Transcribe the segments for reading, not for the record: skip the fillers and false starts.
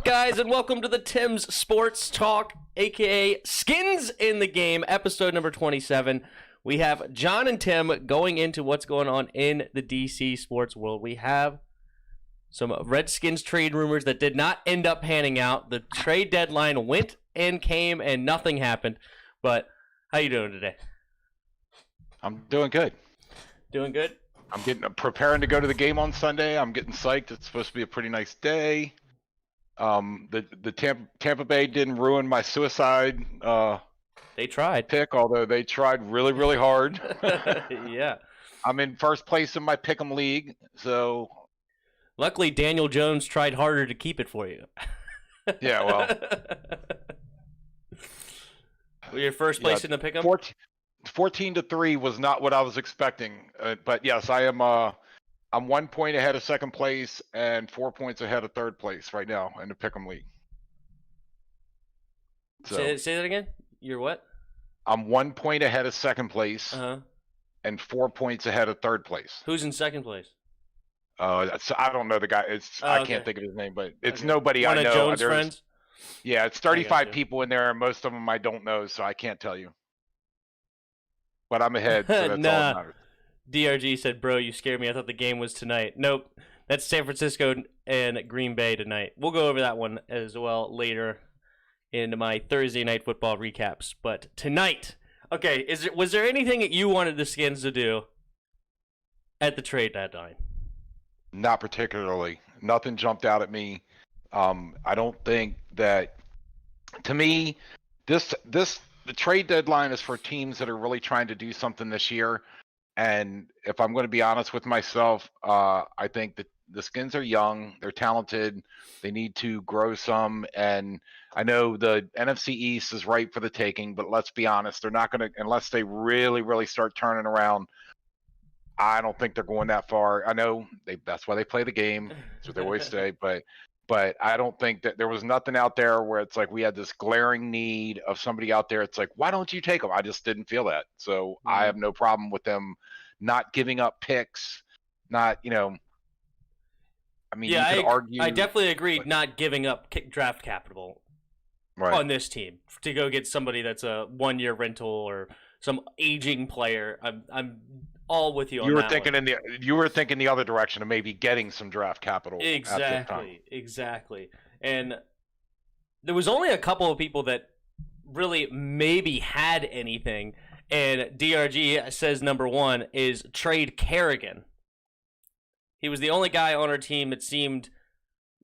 Guys, and welcome to the Tim's Sports Talk, aka Skins in the Game, episode number 27. We have John and Tim going into what's going on in the DC sports world. We have some Redskins trade rumors that did not end up panning out. The trade deadline went and came, and nothing happened. But how you doing today? I'm doing good. Doing good? I'm preparing to go to the game on Sunday. I'm getting psyched. It's supposed to be a pretty nice day. The Tampa Bay didn't ruin my suicide They tried. pick, although they tried really, really hard. Yeah. I'm in first place in my Pick'em league, so Luckily, Daniel Jones tried harder to keep it for you. yeah. Well, Were you first place in the pick'em? 14-3 was not what I was expecting, but yes, I am. I'm 1 point ahead of second place and 4 points ahead of third place right now in the Pick'em league. So Say that again? You're what? I'm 1 point ahead of second place and 4 points ahead of third place. Who's in second place? I don't know the guy. I okay. can't think of his name, but it's nobody One I know. of Jones' friends? Yeah, it's 35 people in there, and most of them I don't know, so I can't tell you. But I'm ahead, so that's all that matters. DRG said, bro, you scared me. I thought the game was tonight. Nope. That's San Francisco and Green Bay tonight. We'll go over that one as well later in my Thursday night football recaps. But tonight, okay, was there anything that you wanted the Skins to do at the trade deadline? Not particularly. Nothing jumped out at me. I don't think that, to me, the trade deadline is for teams that are really trying to do something this year. And if I'm going to be honest with myself, I think that the Skins are young, they're talented, they need to grow some. And I know the NFC East is ripe for the taking, but let's be honest, they're not going to, unless they really, really start turning around. I don't think they're going that far. I know that's why they play the game. That's what they always say. But I don't think that there was nothing out there where it's like we had this glaring need of somebody out there. It's like, why don't you take them? I just didn't feel that. So I have no problem with them not giving up picks, not, I mean, yeah, you could argue. I definitely agree not giving up draft capital on this team to go get somebody that's a 1 year rental or some aging player. I'm all with you on that. You were thinking the other direction of maybe getting some draft capital. Exactly. And there was only a couple of people that really maybe had anything, and DRG says number one is trade Kerrigan. He was the only guy on our team that seemed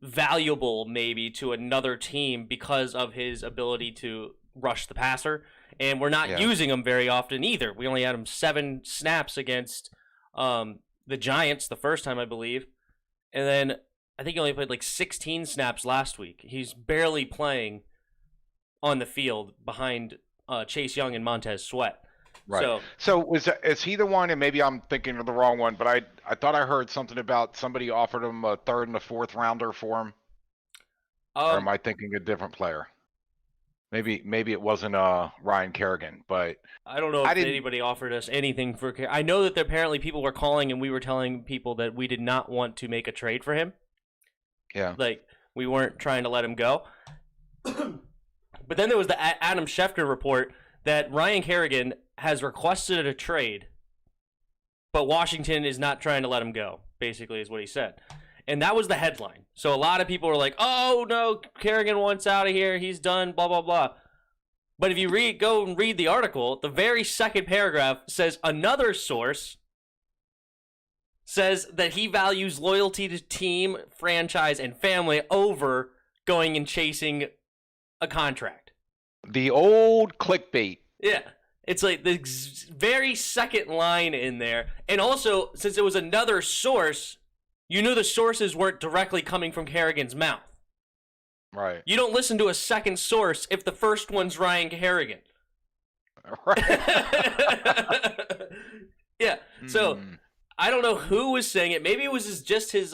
valuable maybe to another team because of his ability to rush the passer. And we're not using him very often either. We only had him 7 snaps against the Giants the first time, I believe. And then I think he only played like 16 snaps last week. He's barely playing on the field behind Chase Young and Montez Sweat. Right. So is he the one, and maybe I'm thinking of the wrong one, but I thought I heard something about somebody offered him a 3rd and a 4th rounder for him? Or am I thinking a different player? Maybe it wasn't Ryan Kerrigan, but I don't know if anybody offered us anything for. I know that apparently people were calling and we were telling people that we did not want to make a trade for him. Yeah, like we weren't trying to let him go. But then there was the Adam Schefter report that Ryan Kerrigan has requested a trade, but Washington is not trying to let him go. Basically, is what he said. And that was the headline. So a lot of people were like, oh, no, Kerrigan wants out of here. He's done, blah, blah, blah. But if you go and read the article, the very second paragraph says another source says that he values loyalty to team, franchise, and family over going and chasing a contract. The old clickbait. Yeah. It's like the very second line in there. And also, since it was another source, you knew the sources weren't directly coming from Kerrigan's mouth. Right. You don't listen to a second source if the first one's Ryan Kerrigan. Right. Yeah. So I don't know who was saying it. Maybe it was just his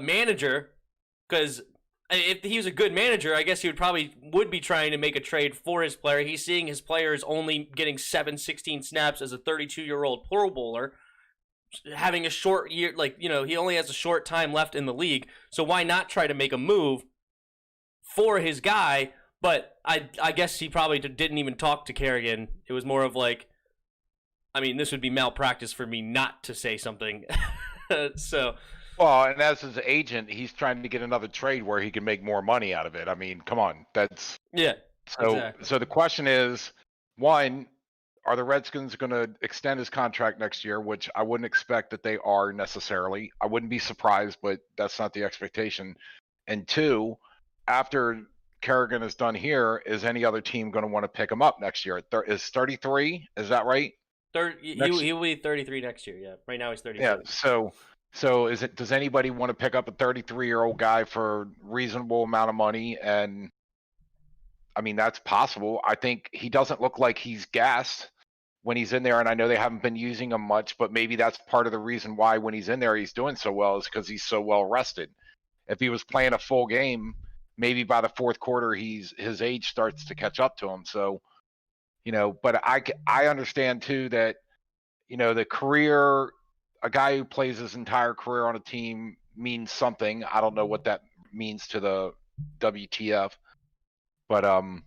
manager, because if he was a good manager, I guess he would be trying to make a trade for his player. He's seeing his players only getting 16 snaps as a 32-year-old Pro Bowler. having a short year, like, he only has a short time left in the league. So why not try to make a move for his guy? But I guess he probably didn't even talk to Kerrigan. It was more of like, I mean, this would be malpractice for me not to say something. So, Well, and as his agent, he's trying to get another trade where he can make more money out of it. I mean, come on, that's yeah. so. Exactly. So the question is, one, are the Redskins going to extend his contract next year? Which I wouldn't expect that they are necessarily. I wouldn't be surprised, but that's not the expectation. And two, after Kerrigan is done here, is any other team going to want to pick him up next year? Is 33? Is that right? He Next, will be 33 next year. Yeah. Right now he's 32. yeah. So is it? Does anybody want to pick up a 33-year-old guy for reasonable amount of money? And I mean, that's possible. I think he doesn't look like he's gassed when he's in there, and I know they haven't been using him much, but maybe that's part of the reason why when he's in there he's doing so well is because he's so well rested. If he was playing a full game, maybe by the fourth quarter his age starts to catch up to him. So, but I understand too that the career, a guy who plays his entire career on a team means something. I don't know what that means to the WTF, but I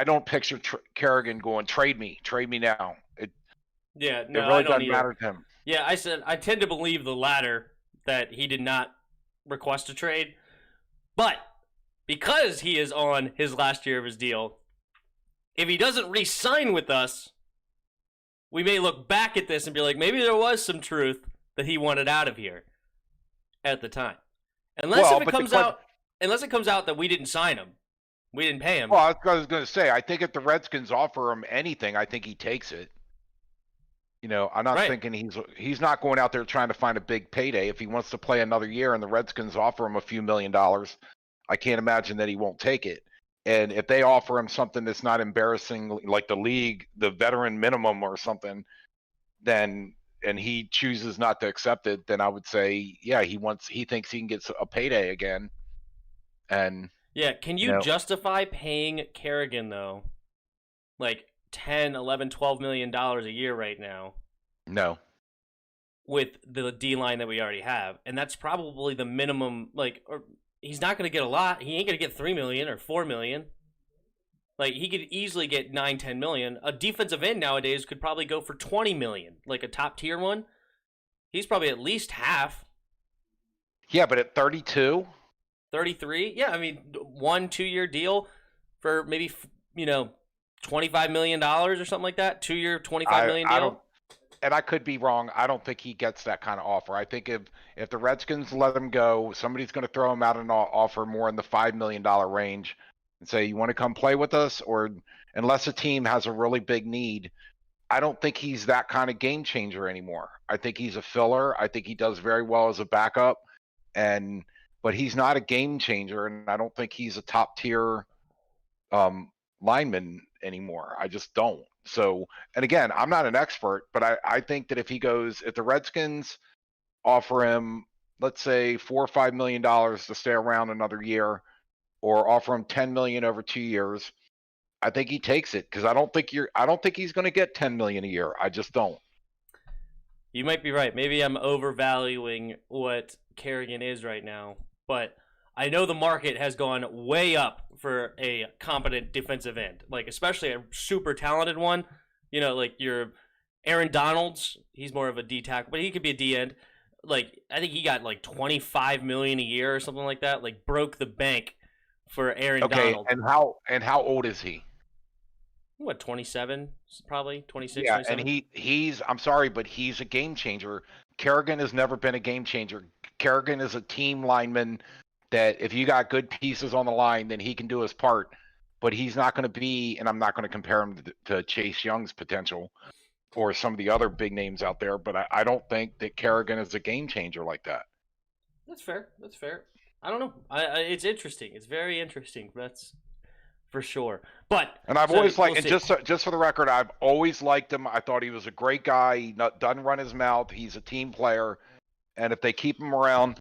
don't picture Kerrigan going trade me now. It really doesn't matter to him. Yeah, I tend to believe the latter, that he did not request a trade, but because he is on his last year of his deal, if he doesn't re-sign with us, we may look back at this and be like, maybe there was some truth that he wanted out of here at the time. Unless it comes out that we didn't sign him. We didn't pay him. Well, that's what I was going to say. I think if the Redskins offer him anything, I think he takes it. I'm not thinking he's not going out there trying to find a big payday. If he wants to play another year and the Redskins offer him a few $1 million, I can't imagine that he won't take it. And if they offer him something that's not embarrassing, like the league, the veteran minimum or something, and he chooses not to accept it, then I would say, yeah, he thinks he can get a payday again. And yeah, can you justify paying Kerrigan though, like 10, 11, 12 million dollars a year right now? No. With the D line that we already have, and that's probably the minimum. Or he's not going to get a lot. He ain't going to get 3 million or 4 million. Like, he could easily get 9, 10 million. A defensive end nowadays could probably go for 20 million, like a top tier one. He's probably at least half. Yeah, but at 32, 33, yeah, I mean, 1-2 year deal for maybe $25 million or something like that. 2 year, $25 million deal. And I could be wrong. I don't think he gets that kind of offer. I think if the Redskins let him go, somebody's going to throw him out an offer more in the $5 million range and say, you want to come play with us? Or unless a team has a really big need, I don't think he's that kind of game changer anymore. I think he's a filler. I think he does very well as a backup, but he's not a game changer, and I don't think he's a top tier lineman anymore. I just don't. So, and again, I'm not an expert, but I think that if the Redskins offer him, let's say $4 or $5 million to stay around another year, or offer him 10 million over 2 years, I think he takes it, because I don't think he's going to get 10 million a year. I just don't. You might be right. Maybe I'm overvaluing what Kerrigan is right now, but I know the market has gone way up for a competent defensive end, like especially a super talented one. Like your Aaron Donalds, he's more of a D tackle, but he could be a D end. Like, I think he got like 25 million a year or something like that. Like, broke the bank for Aaron Donald. And how old is he? What, 27? Probably 26. Yeah, 27? and he's I'm sorry, but he's a game changer. Kerrigan has never been a game changer. Kerrigan is a team lineman that if you got good pieces on the line, then he can do his part. But he's not going to be, and I'm not going to compare him to Chase Young's potential or some of the other big names out there, but I don't think that Kerrigan is a game changer like that. That's fair. I don't know. It's interesting. It's very interesting. That's for sure. And I've always liked, and just for the record, I've always liked him. I thought he was a great guy. He doesn't run his mouth. He's a team player, and if they keep him around,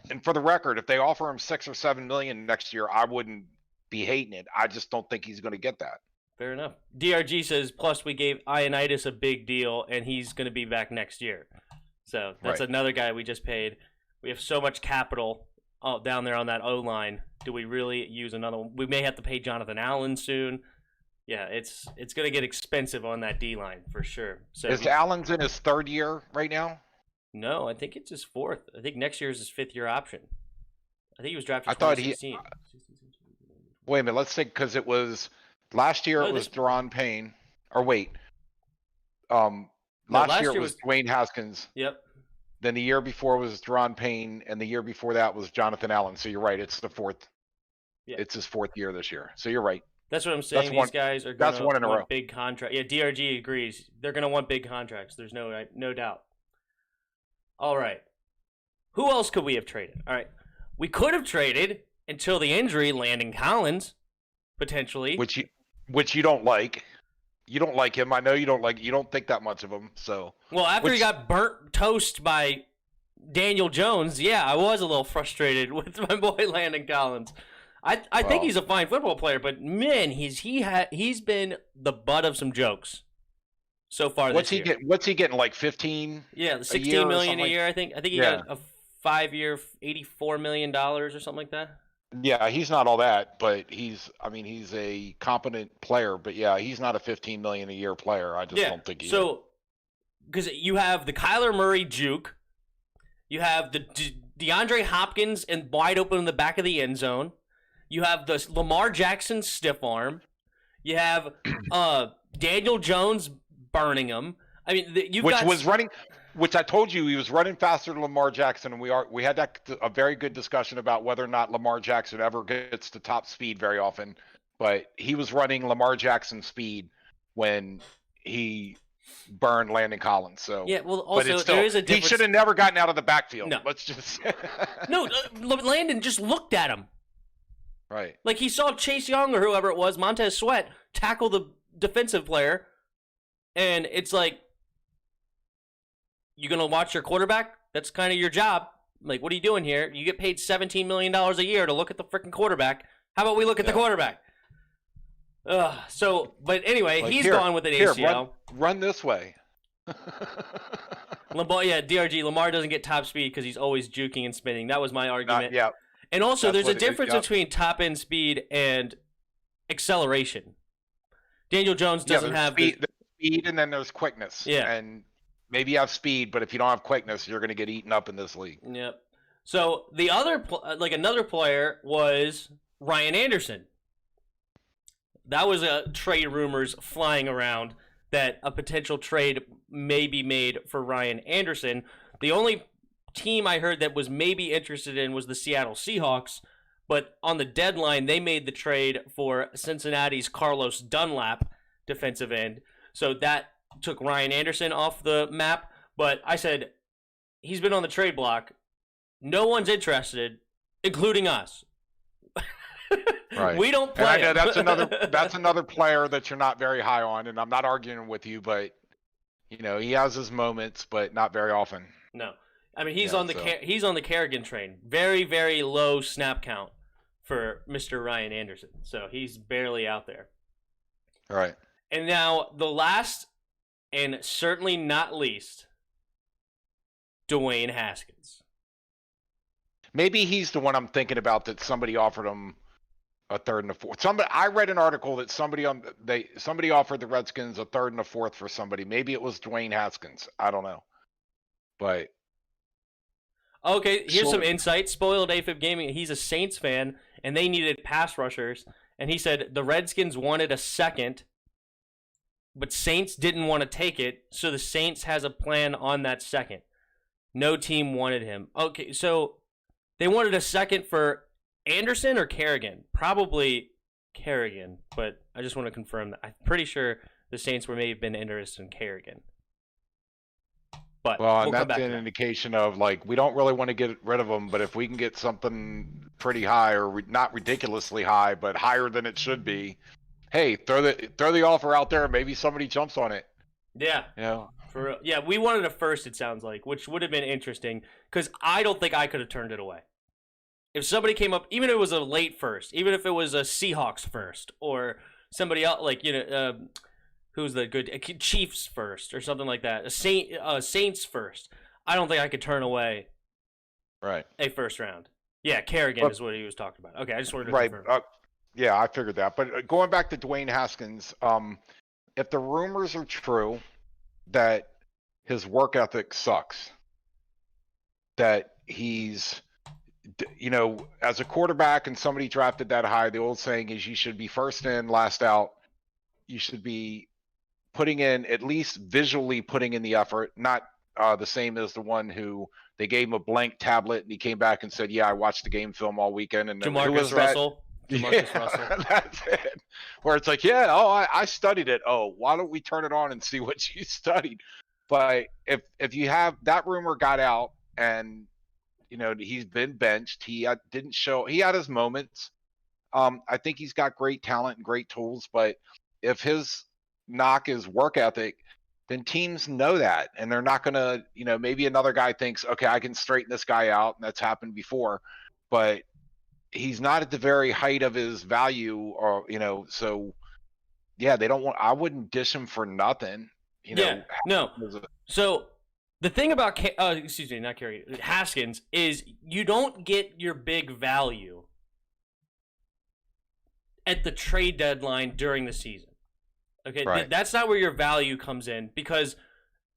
and for the record, if they offer him 6 or 7 million next year, I wouldn't be hating it. I just don't think he's going to get that. Fair enough. DRG says, plus we gave Ioannidis a big deal, and he's going to be back next year. So that's Right. another guy we just paid. We have so much capital down there on that O-line. Do we really use another one? We may have to pay Jonathan Allen soon. Yeah, it's going to get expensive on that D-line for sure. So Is Allen's in his 3rd year right now? No, I think it's his 4th. I think next year is his 5th year option. I think he was drafted I thought he- 2016. Wait a minute. Let's think, because it was last year. No, It was this- Deron Payne. Or wait, No, last year it was Dwayne Haskins. Yep. Then the year before was Deron Payne, and the year before that was Jonathan Allen. So you're right. It's the 4th. Yeah. It's his 4th year this year. So you're right. That's what I'm saying. one- These guys are going that's to one in a want row. big contract. Yeah, DRG agrees. They're going to want big contracts. There's no doubt. All right. Who else could we have traded? All right. We could have traded until the injury Landon Collins, potentially. Which you don't like. You don't like him. I know you don't like. You don't think that much of him. So Well, after he which- got burnt toast by Daniel Jones, yeah, I was a little frustrated with my boy Landon Collins. I think Well- he's a fine football player, but man, he's been the butt of some jokes so far what's this he year. get? What's he getting? Like 15? Yeah, year 16 or million something a like- year. I think he Yeah. got a 5-year, $84 million or something like that. Yeah, he's not all that, but he's. I mean, he's a competent player. But yeah, he's not a 15 million a year player. I just Yeah. don't think he. So, because you have the Kyler Murray juke, you have the DeAndre Hopkins and wide open in the back of the end zone. You have the Lamar Jackson stiff arm. You have Daniel Jones burning him. I mean, which was running. Which I told you he was running faster than Lamar Jackson, and we had a very good discussion about whether or not Lamar Jackson ever gets to top speed very often. But he was running Lamar Jackson speed when he burned Landon Collins. So Yeah, well, but also it's still, there is a he difference. should have never gotten out of the backfield. No. Let's just No, Landon just looked at him. right. Like he saw Chase Young or whoever it was, Montez Sweat, tackle the defensive player, and it's like, you gonna watch your quarterback? That's kind of your job. Like, what are you doing here? You get paid $17 million a year to look at the freaking quarterback. How about we look at the Yeah. quarterback? But anyway, Like, he's here, gone with an here, ACL. run this way. Lamar, yeah, DRG. Lamar doesn't get top speed because he's always juking and spinning. That was my argument. Yeah. And also, That's there's a what it is, difference yeah. between top end speed and acceleration. Daniel Jones doesn't there's have speed, there's speed, and then there's quickness. Yeah. And maybe you have speed, but if you don't have quickness, you're going to get eaten up in this league. Yep. So the other, another player was Ryan Anderson. That was trade rumors flying around that a potential trade may be made for Ryan Anderson. The only team I heard that was maybe interested in was the Seattle Seahawks, but on the deadline they made the trade for Cincinnati's Carlos Dunlap, defensive end. So that took Ryan Anderson off the map. But I said, he's been on the trade block. No one's interested, including us. Right. We don't And play I know him. that's another player that you're not very high on, and I'm not arguing with you, but he has his moments, but not very often. No, I mean he's Yeah, on the so- he's on the Kerrigan train. Very very low snap count for Mr. Ryan Anderson, so he's barely out there. All right. And now the last and certainly not least, Dwayne Haskins. Maybe he's the one I'm thinking about that somebody offered him a third and a fourth. I read an article that somebody offered the Redskins a third and a fourth for somebody. Maybe it was Dwayne Haskins. I don't know. But Okay, here's So- some insight. Spoiled AFib Gaming. He's a Saints fan, and they needed pass rushers. And he said the Redskins wanted a second, but Saints didn't want to take it, so the Saints has a plan on that second. No team wanted him. Okay, so they wanted a second for Anderson or Kerrigan? Probably Kerrigan, but I just want to confirm that. I'm pretty sure the Saints may have been interested in Kerrigan. But well, and we'll come that's back to an that. indication of like we don't really want to get rid of him, but if we can get something pretty high or not ridiculously high, but higher than it should be, hey, throw the offer out there. Maybe somebody jumps on it. Yeah. For real. Yeah, we wanted a first, it sounds like, which would have been interesting because I don't think I could have turned it away. If somebody came up, even if it was a late first, even if it was a Seahawks first or somebody else, like who's the good Chiefs first or something like that, Saints first, I don't think I could turn away Right. a first round. Yeah, Kerrigan is what he was talking about. Okay, I just wanted to Right. confirm. Yeah, I figured that. But going back to Dwayne Haskins, if the rumors are true that his work ethic sucks, that he's, as a quarterback and somebody drafted that high, the old saying is you should be first in, last out. You should be putting in, at least visually putting in the effort, not the same as the one who they gave him a blank tablet and he came back and said, yeah, I watched the game film all weekend. And who was Jamarcus Russell. Jamarcus Russell. That's it. Where it's like, yeah, I studied it. Oh, why don't we turn it on and see what you studied? But if you have that rumor got out and he's been benched, he didn't show. He had his moments. I think he's got great talent and great tools, but if his knock is work ethic, then teams know that, and they're not gonna. Maybe another guy thinks, okay, I can straighten this guy out, and that's happened before, but he's not at the very height of his value, or so yeah, they don't want. I wouldn't dish him for nothing. Yeah, no. So the thing about Haskins is you don't get your big value at the trade deadline during the season. Okay, right. That's not where your value comes in because,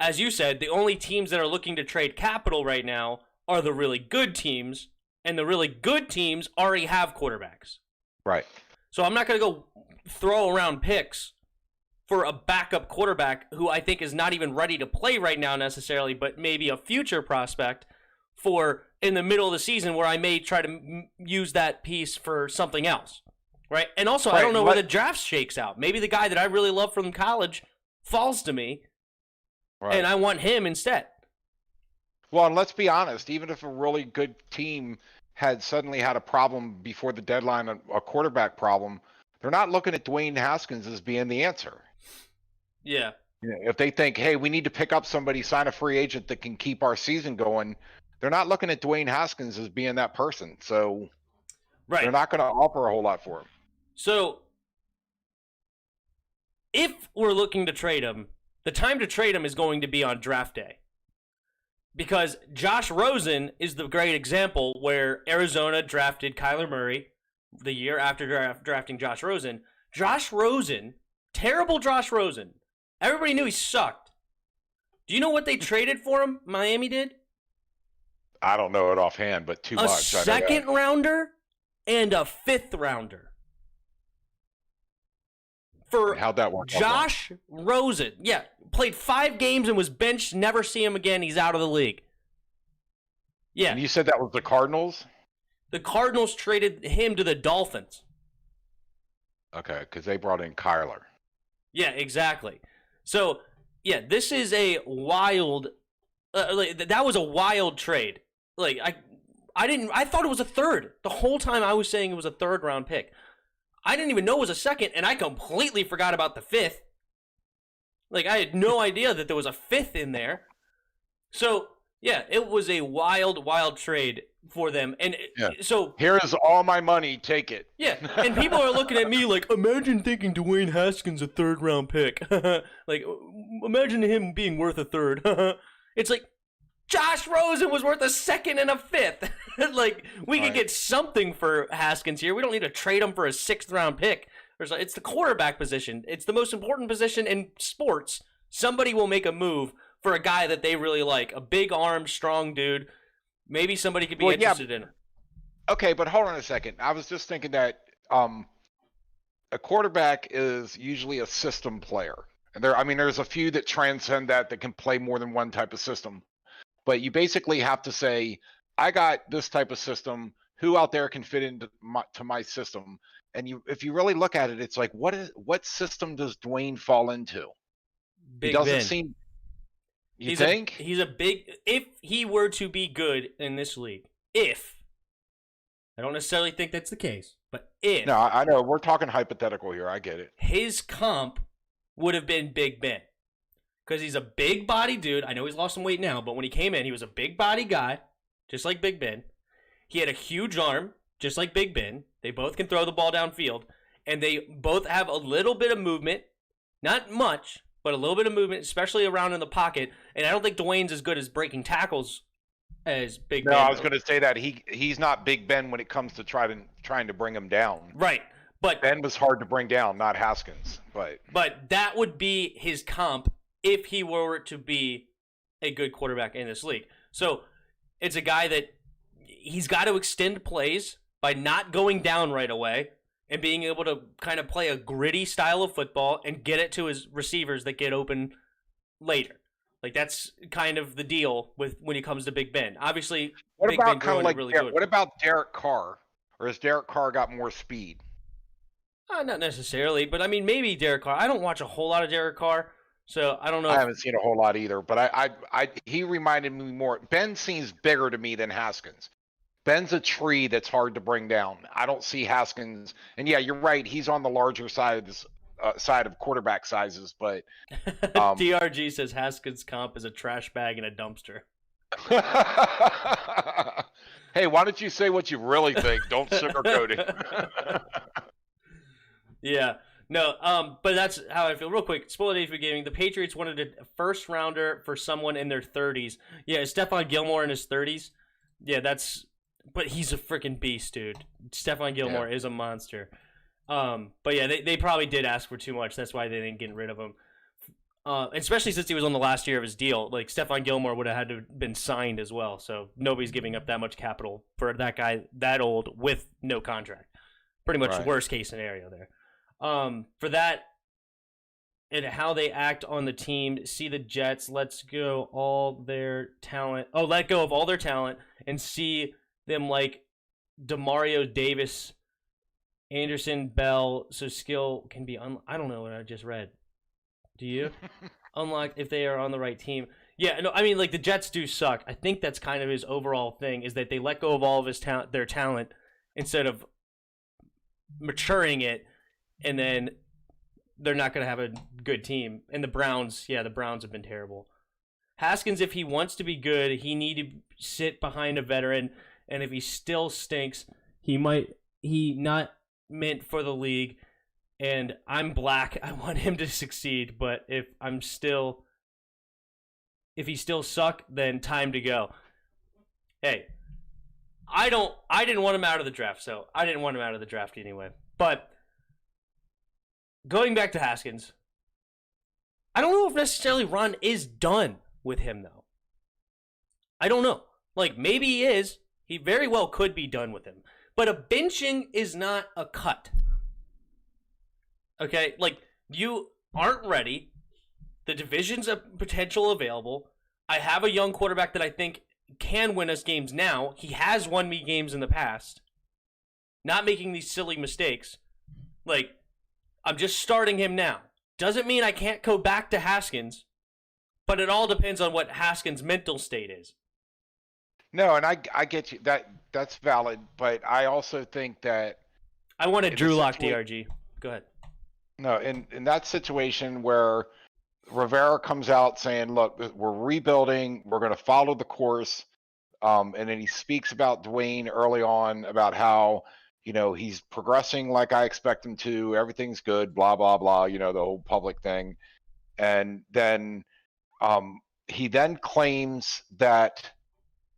as you said, the only teams that are looking to trade capital right now are the really good teams, and the really good teams already have quarterbacks. Right. So I'm not going to go throw around picks for a backup quarterback who I think is not even ready to play right now necessarily, but maybe a future prospect for in the middle of the season where I may try to use that piece for something else. Right. And also, I don't know where the draft shakes out. Maybe the guy that I really love from college falls to me, and I want him instead. Well, and let's be honest, even if a really good team had suddenly had a problem before the deadline, a quarterback problem, they're not looking at Dwayne Haskins as being the answer. Yeah. If they think, hey, we need to pick up somebody, sign a free agent that can keep our season going, they're not looking at Dwayne Haskins as being that person. So they're not going to offer a whole lot for him. So, if we're looking to trade him, the time to trade him is going to be on draft day. Because Josh Rosen is the great example where Arizona drafted Kyler Murray the year after drafting Josh Rosen. Josh Rosen, terrible Josh Rosen. Everybody knew he sucked. Do you know what they traded for him? Miami did? I don't know it offhand, but too much. A second rounder and a fifth rounder. For how'd that work? Josh Rosen, yeah, played 5 games and was benched. Never see him again. He's out of the league. Yeah. And you said that was the Cardinals? The Cardinals traded him to the Dolphins. Okay, because they brought in Kyler. Yeah, exactly. So, yeah, this is a wild. That was a wild trade. I thought it was a third the whole time. I was saying it was a third round pick. I didn't even know it was a second, and I completely forgot about the fifth. I had no idea that there was a fifth in there. So, yeah, it was a wild, wild trade for them. And so here is all my money. Take it. Yeah, and people are looking at me like, imagine thinking Dwayne Haskins a third-round pick. Imagine him being worth a third. It's like, Josh Rosen was worth a second and a fifth. We could get something for Haskins here. We don't need to trade him for a 6th-round pick. It's the quarterback position. It's the most important position in sports. Somebody will make a move for a guy that they really like. A big arm, strong dude. Maybe somebody could be interested in him. Okay, but hold on a second. I was just thinking that a quarterback is usually a system player. And there's a few that transcend that can play more than one type of system. But you basically have to say, I got this type of system. Who out there can fit into my system? And if you really look at it, it's like, what system does Dwayne fall into? Big he doesn't Ben. seem. You think he's a big? If he were to be good in this league, I don't necessarily think that's the case, but no, I know we're talking hypothetical here. I get it. His comp would have been Big Ben. Because he's a big body dude. I know he's lost some weight now, but when he came in, he was a big body guy, just like Big Ben. He had a huge arm, just like Big Ben. They both can throw the ball downfield. and they both have a little bit of movement, not much, but a little bit of movement, especially around in the pocket. And I don't think Dwayne's as good as breaking tackles as Big Ben. No, I was going to say that he's not Big Ben when it comes to trying to bring him down. Right. But Ben was hard to bring down, not Haskins. But that would be his comp if he were to be a good quarterback in this league. So it's a guy that he's got to extend plays by not going down right away and being able to kind of play a gritty style of football and get it to his receivers that get open later. Like, that's kind of the deal with when it comes to Big Ben. Obviously, what Big about Ben kind of like really Derek, good. what about Derek Carr? Or has Derek Carr got more speed? Not necessarily, but I mean, maybe Derek Carr. I don't watch a whole lot of Derek Carr, so I don't know. I haven't seen a whole lot either, but he reminded me more. Ben seems bigger to me than Haskins. Ben's a tree that's hard to bring down. I don't see Haskins, and yeah, you're right. He's on the larger side of this side of quarterback sizes, but DRG says Haskins' comp is a trash bag and a dumpster. Hey, why don't you say what you really think? Don't sugarcoat it. Yeah. No, but that's how I feel. Real quick, spoiler day for gaming. The Patriots wanted a first rounder for someone in their 30s. Yeah, is Stephon Gilmore in his 30s? Yeah, but he's a freaking beast, dude. Stephon Gilmore is a monster. But yeah, they probably did ask for too much. That's why they didn't get rid of him. Especially since he was on the last year of his deal. Like, Stephon Gilmore would have had to have been signed as well. So nobody's giving up that much capital for that guy that old with no contract. Pretty much worst case scenario there. For that and how they act on the team, see the Jets, let go of all their talent and see them like DeMario Davis, Anderson, Bell, so skill can be I don't know what I just read. Do you? Unlocked if they are on the right team. Yeah, no, I mean, like, the Jets do suck. I think that's kind of his overall thing, is that they let go of all of his their talent instead of maturing it, and then they're not going to have a good team. And the Browns have been terrible. Haskins, if he wants to be good, he need to sit behind a veteran, and if he still stinks, he not meant for the league. And I'm black. I want him to succeed, but if he still suck, then time to go. Hey, I didn't want him out of the draft, so I didn't want him out of the draft anyway. But going back to Haskins, I don't know if necessarily Ron is done with him, though. I don't know. Like, maybe he is. He very well could be done with him. But a benching is not a cut. Okay? Like, you aren't ready. The division's a potential available. I have a young quarterback that I think can win us games now. He has won me games in the past. Not making these silly mistakes. Like, I'm just starting him now. Doesn't mean I can't go back to Haskins, but it all depends on what Haskins' mental state is. No, and I get you. That's valid, but I also think that I wanted Drew Lock DRG. Go ahead. No, in that situation where Rivera comes out saying, look, we're rebuilding, we're going to follow the course, and then he speaks about Dwayne early on about how, he's progressing like I expect him to, everything's good, blah, blah, blah, the whole public thing. And then he then claims that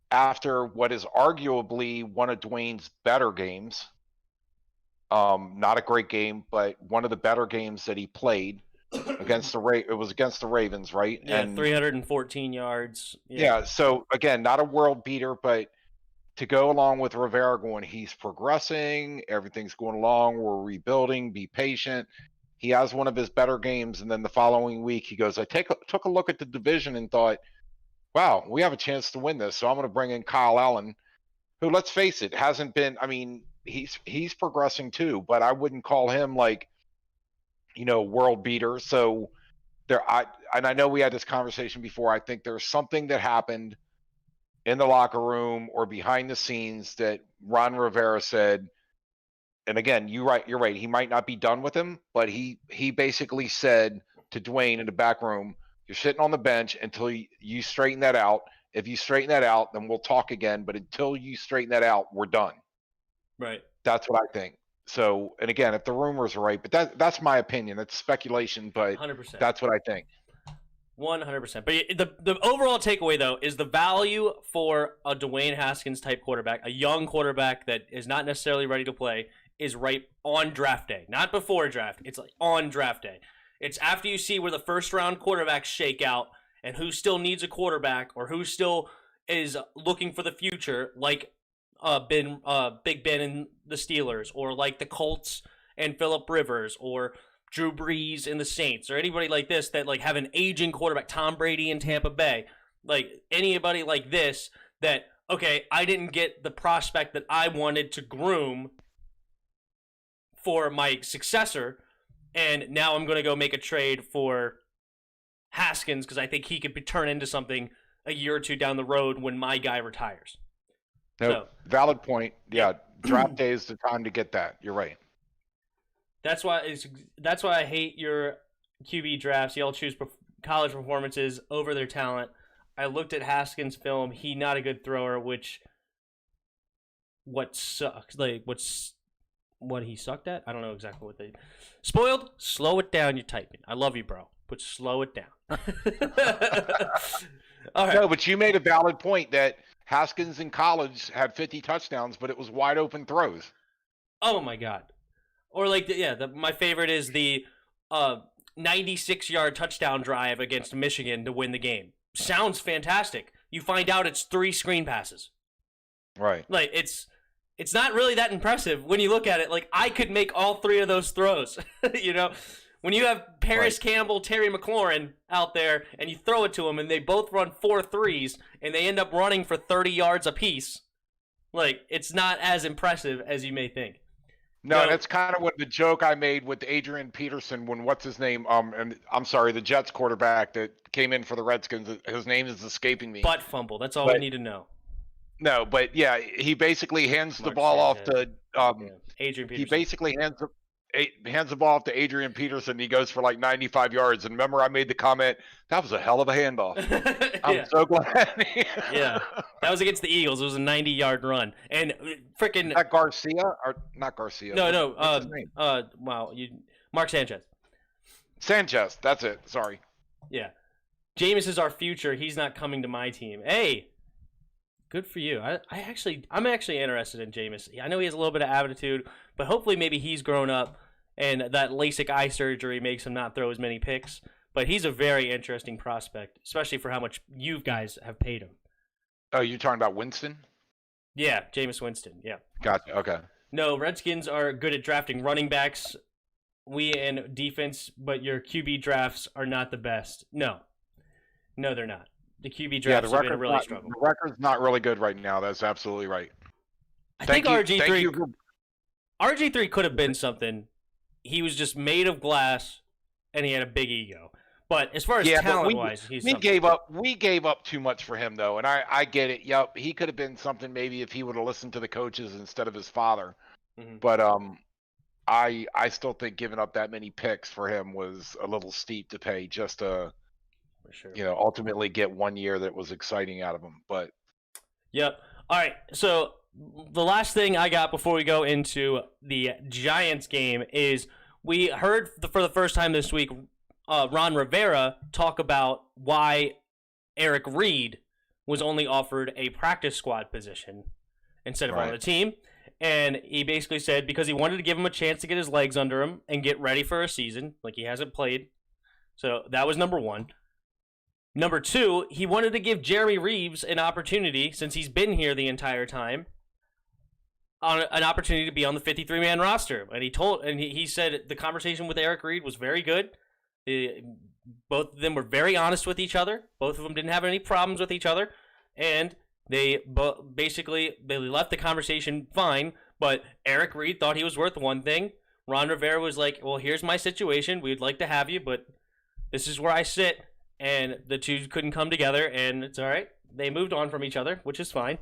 after what is arguably one of Dwayne's better games, not a great game, but one of the better games that he played against it was against the Ravens, right? Yeah, and 314 yards. Yeah, so again, not a world beater, but to go along with Rivera going, he's progressing, everything's going along, we're rebuilding, be patient. He has one of his better games, and then the following week he goes, I took a look at the division and thought, wow, we have a chance to win this, so I'm going to bring in Kyle Allen, who, let's face it, hasn't been, I mean, he's progressing too, but I wouldn't call him like, world beater. So I know we had this conversation before. I think there's something that happened in the locker room or behind the scenes that Ron Rivera said. And again, you're right. He might not be done with him, but he basically said to Dwayne in the back room, you're sitting on the bench until you straighten that out. If you straighten that out, then we'll talk again. But until you straighten that out, we're done. Right. That's what I think. So, and again, if the rumors are right, but that's my opinion. It's speculation, but 100%. that's what I think. 100%. But the overall takeaway, though, is the value for a Dwayne Haskins type quarterback, a young quarterback that is not necessarily ready to play, is right on draft day. Not before draft. It's like on draft day. It's after you see where the first round quarterbacks shake out and who still needs a quarterback or who still is looking for the future, like Big Ben and the Steelers, or like the Colts and Phillip Rivers, or Drew Brees and the Saints, or anybody like this that like have an aging quarterback, Tom Brady in Tampa Bay, like anybody like this that, okay, I didn't get the prospect that I wanted to groom for my successor, and now I'm going to go make a trade for Haskins because I think he could turn into something a year or two down the road when my guy retires. No, So, valid point. Yeah, draft day is the time to get that. You're right. that's why I hate your QB drafts. Y'all choose college performances over their talent. I looked at Haskins' film. He not a good thrower, what sucks. Like what he sucked at? I don't know exactly what they spoiled. Slow it down, you're typing. I love you, bro, but slow it down. All right. No, but you made a valid point that Haskins in college had 50 touchdowns, but it was wide open throws. Oh my god. Or like my favorite is the 96-yard touchdown drive against Michigan to win the game. Sounds fantastic. You find out it's 3 screen passes. Right. Like it's not really that impressive when you look at it. Like I could make all 3 of those throws. You know, when you have Paris Campbell, Terry McLaurin out there, and you throw it to them, and they both run 4 threes, and they end up running for 30 yards apiece. Like it's not as impressive as you may think. No, that's kind of what the joke I made with Adrian Peterson when what's his name? And I'm sorry, the Jets quarterback that came in for the Redskins. His name is escaping me. Butt fumble. That's all we need to know. No, but yeah, he basically hands the ball off to Adrian Peterson. He basically hands the ball off to Adrian Peterson. He goes for like 95 yards. And remember, I made the comment that was a hell of a handoff. I'm so glad. Yeah, that was against the Eagles. It was a 90-yard run, and freaking not Garcia or not Garcia. No. What's his name? Wow, Mark Sanchez. Sanchez, that's it. Sorry. Yeah, Jameis is our future. He's not coming to my team. Hey, good for you. I'm actually interested in Jameis. I know he has a little bit of attitude, but hopefully maybe he's grown up, and that LASIK eye surgery makes him not throw as many picks. But he's a very interesting prospect, especially for how much you guys have paid him. Oh, you're talking about Winston? Yeah, Jameis Winston. Yeah. Gotcha. Okay. No, Redskins are good at drafting running backs. We in defense, but your QB drafts are not the best. No, they're not. The QB drafts have been really struggle. The record's not really good right now. That's absolutely right. I think RG3 could have been something. He was just made of glass, and he had a big ego. But as far as talent-wise, he's something. We gave up too much for him, though, and I get it. Yep, he could have been something maybe if he would have listened to the coaches instead of his father. Mm-hmm. But I still think giving up that many picks for him was a little steep to pay just to, for sure, ultimately get 1 year that was exciting out of him. But yep. All right. So the last thing I got before we go into the Giants game is we heard for the first time this week Ron Rivera talk about why Eric Reed was only offered a practice squad position instead of on the team. And he basically said because he wanted to give him a chance to get his legs under him and get ready for a season. Like he hasn't played. So that was number one. Number two, he wanted to give Jeremy Reeves an opportunity, since he's been here the entire time, an opportunity to be on the 53-man roster. And he said the conversation with Eric Reed was very good. Both of them were very honest with each other. Both of them didn't have any problems with each other. And they basically left the conversation fine. But Eric Reed thought he was worth one thing. Ron Rivera was like, well, here's my situation. We'd like to have you, but this is where I sit. And the two couldn't come together, and it's all right. They moved on from each other, which is fine.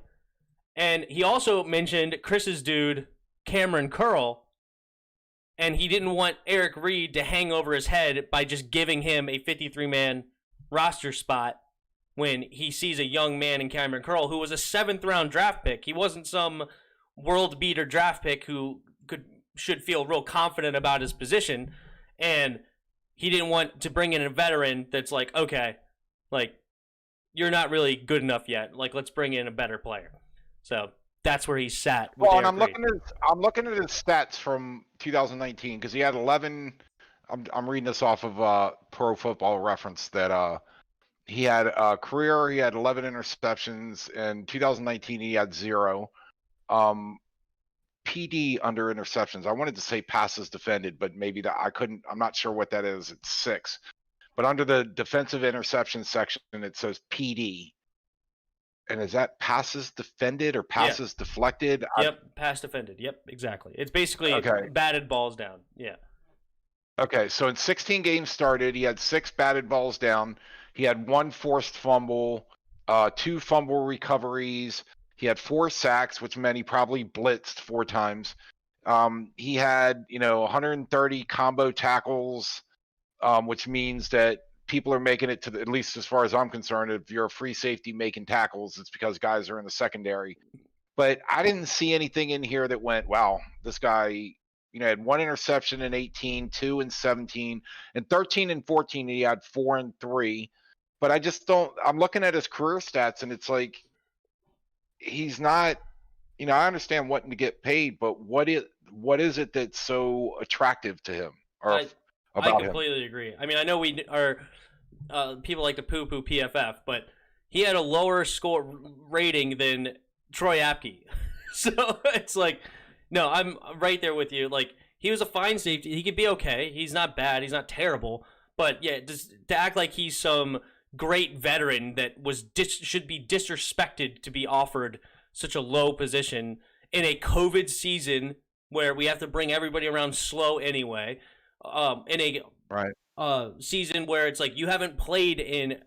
And he also mentioned Chris's dude, Cameron Curl, and he didn't want Eric Reed to hang over his head by just giving him a 53-man roster spot when he sees a young man in Cameron Curl who was a 7th-round draft pick. He wasn't some world-beater draft pick who could should feel real confident about his position, and he didn't want to bring in a veteran that's like, okay, like, you're not really good enough yet. Like, let's bring in a better player. So that's where he sat with Well, and Eric Reid. I'm looking at his stats from 2019 because he had 11. I'm reading this off of Pro Football Reference that he had a career. He had 11 interceptions. In 2019, he had 0. PD under interceptions. I wanted to say passes defended, but maybe that I couldn't. I'm not sure what that is. It's 6. But under the defensive interception section, it says PD. And is that passes defended or passes deflected? Yep, pass defended. Yep, exactly. It's basically batted balls down. Yeah. Okay, so in 16 games started, he had 6 batted balls down. He had 1 forced fumble, 2 fumble recoveries. He had 4 sacks, which meant he probably blitzed 4 times. He had, 130 combo tackles, which means that people are making it to at least as far as I'm concerned, if you're a free safety making tackles, it's because guys are in the secondary. But I didn't see anything in here that went, wow, this guy, had 1 interception in 18, 2 in 17, and 13 and 14, he had 4 and 3. But I just don't, I'm looking at his career stats and it's like, he's not, I understand wanting to get paid, but what is it that's so attractive to him or about I completely agree. I mean, I know we are people like to poo-poo PFF, but he had a lower score rating than Troy Apke. So it's like, no, I'm right there with you. Like, he was a fine safety. He could be okay. He's not bad. He's not terrible. But yeah, just to act like he's some great veteran that should be disrespected to be offered such a low position in a COVID season where we have to bring everybody around slow anyway. In a season where it's like you haven't played in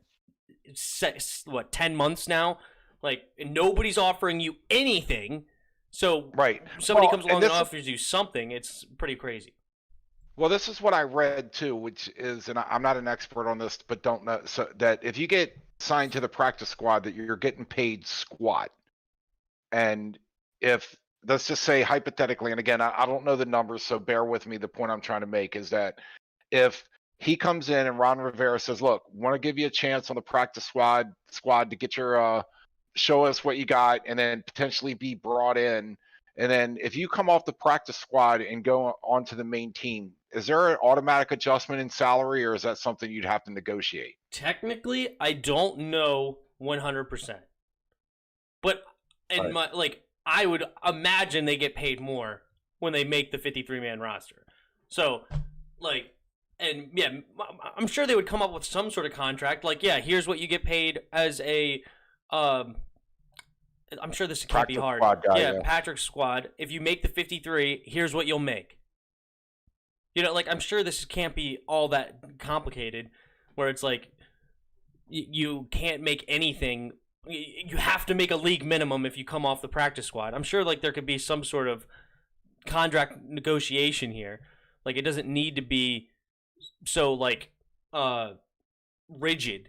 10 months now, like, and nobody's offering you anything. So somebody comes along and offers you something. It's pretty crazy. Well, this is what I read too, which is, and I'm not an expert on this, but don't know, so that if you get signed to the practice squad, that you're getting paid squat. And if, let's just say hypothetically, and again, I don't know the numbers, so bear with me. The point I'm trying to make is that if he comes in and Ron Rivera says, look, want to give you a chance on the practice squad to get your, show us what you got, and then potentially be brought in. And then if you come off the practice squad and go onto the main team, is there an automatic adjustment in salary, or is that something you'd have to negotiate? Technically, I don't know 100%. But I would imagine they get paid more when they make the 53-man roster. So, and yeah, I'm sure they would come up with some sort of contract. Like, yeah, here's what you get paid as a I'm sure this can't be hard. Guy, Patrick squad. If you make the 53, here's what you'll make. I'm sure this can't be all that complicated, where it's like you can't make anything. You have to make a league minimum if you come off the practice squad. I'm sure there could be some sort of contract negotiation here. Like, it doesn't need to be so rigid.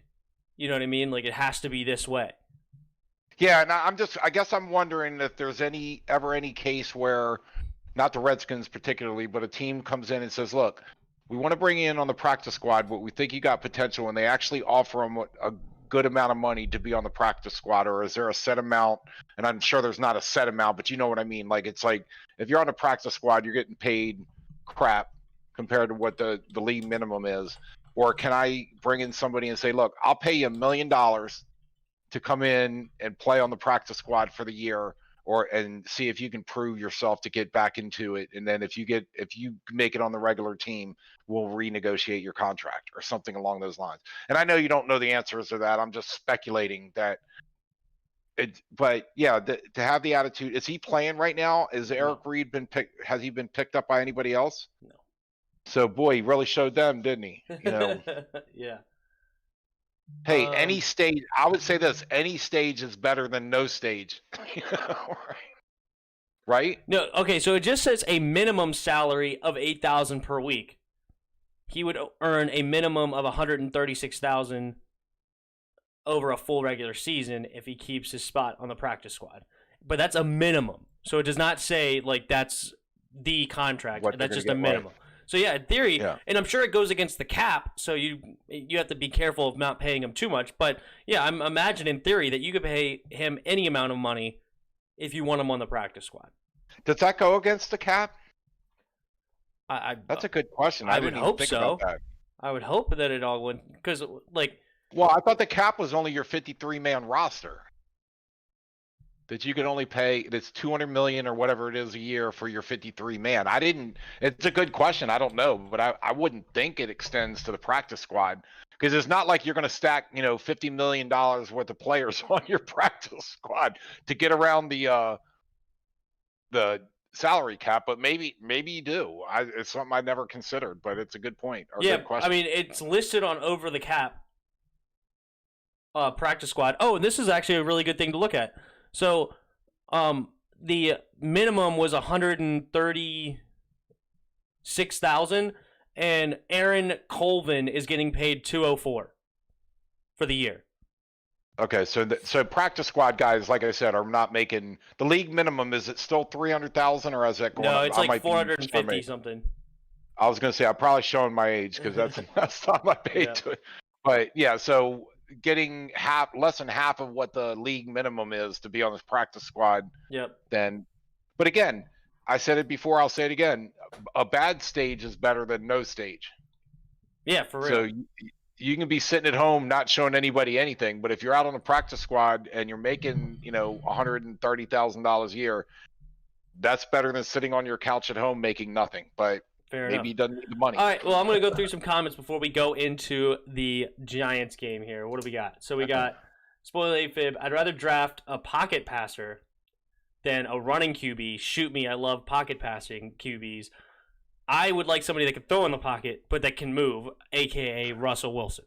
You know what I mean? Like, it has to be this way. Yeah, and I guess I'm wondering if there's ever any case where, not the Redskins particularly, but a team comes in and says, look, we want to bring you in on the practice squad, but we think you got potential, and they actually offer them a good amount of money to be on the practice squad, or is there a set amount? And I'm sure there's not a set amount, but you know what I mean? Like, it's like, if you're on the practice squad, you're getting paid crap compared to what the league minimum is. Or can I bring in somebody and say, look, I'll pay you $1 million to come in and play on the practice squad for the year, and see if you can prove yourself to get back into it. And then if you make it on the regular team, we'll renegotiate your contract or something along those lines. And I know you don't know the answers to that. I'm just speculating that but yeah, to have the attitude, is he playing right now? Is Eric Reid has he been picked up by anybody else? No. So boy, he really showed them, didn't he? Yeah. Hey, any stage, I would say this, any stage is better than no stage. Right? No, okay, so it just says a minimum salary of $8,000 per week. He would earn a minimum of $136,000 over a full regular season if he keeps his spot on the practice squad. But that's a minimum. So it does not say that's the contract. What they're That's just gonna a get, right. minimum. So yeah, in theory, Yeah. and I'm sure it goes against the cap, so you have to be careful of not paying him too much. But yeah, I'm imagining in theory that you could pay him any amount of money if you want him on the practice squad. Does that go against the cap? I That's a good question. I I would didn't even hope think so. about that. I would hope that it all went because like Well, I thought the cap was only your 53-man roster. That you could only pay that's 200 million or whatever it is a year for your 53-man. I didn't. It's a good question. I don't know, but I wouldn't think it extends to the practice squad because it's not like you're going to stack $50 million worth of players on your practice squad to get around the salary cap. But maybe you do. It's something I never considered, but it's a good point. Or yeah, good question. I mean it's listed on over the cap practice squad. Oh, and this is actually a really good thing to look at. So, the minimum was 136,000, and Aaron Colvin is getting paid 204 for the year. Okay, so practice squad guys, like I said, are not making the league minimum. Is it still 300,000 or is that going? No, up? it's I like might be 450 something. I was gonna say I'm probably showing my age because that's the last time I paid Yeah. to it. But yeah, so getting less than half of what the league minimum is to be on this practice squad. Yep. Then, but again, I said it before. I'll say it again. A bad stage is better than no stage. Yeah, for real. So you can be sitting at home not showing anybody anything, but if you're out on a practice squad and you're making $130,000 a year, that's better than sitting on your couch at home making nothing. But Fair maybe enough. he doesn't need the money. All right, well, I'm going to go through some comments before we go into the Giants game here. What do we got? So we got Spoiler AFib. I'd rather draft a pocket passer than a running QB. Shoot me, I love pocket passing QBs. I would like somebody that can throw in the pocket, but that can move, a.k.a. Russell Wilson,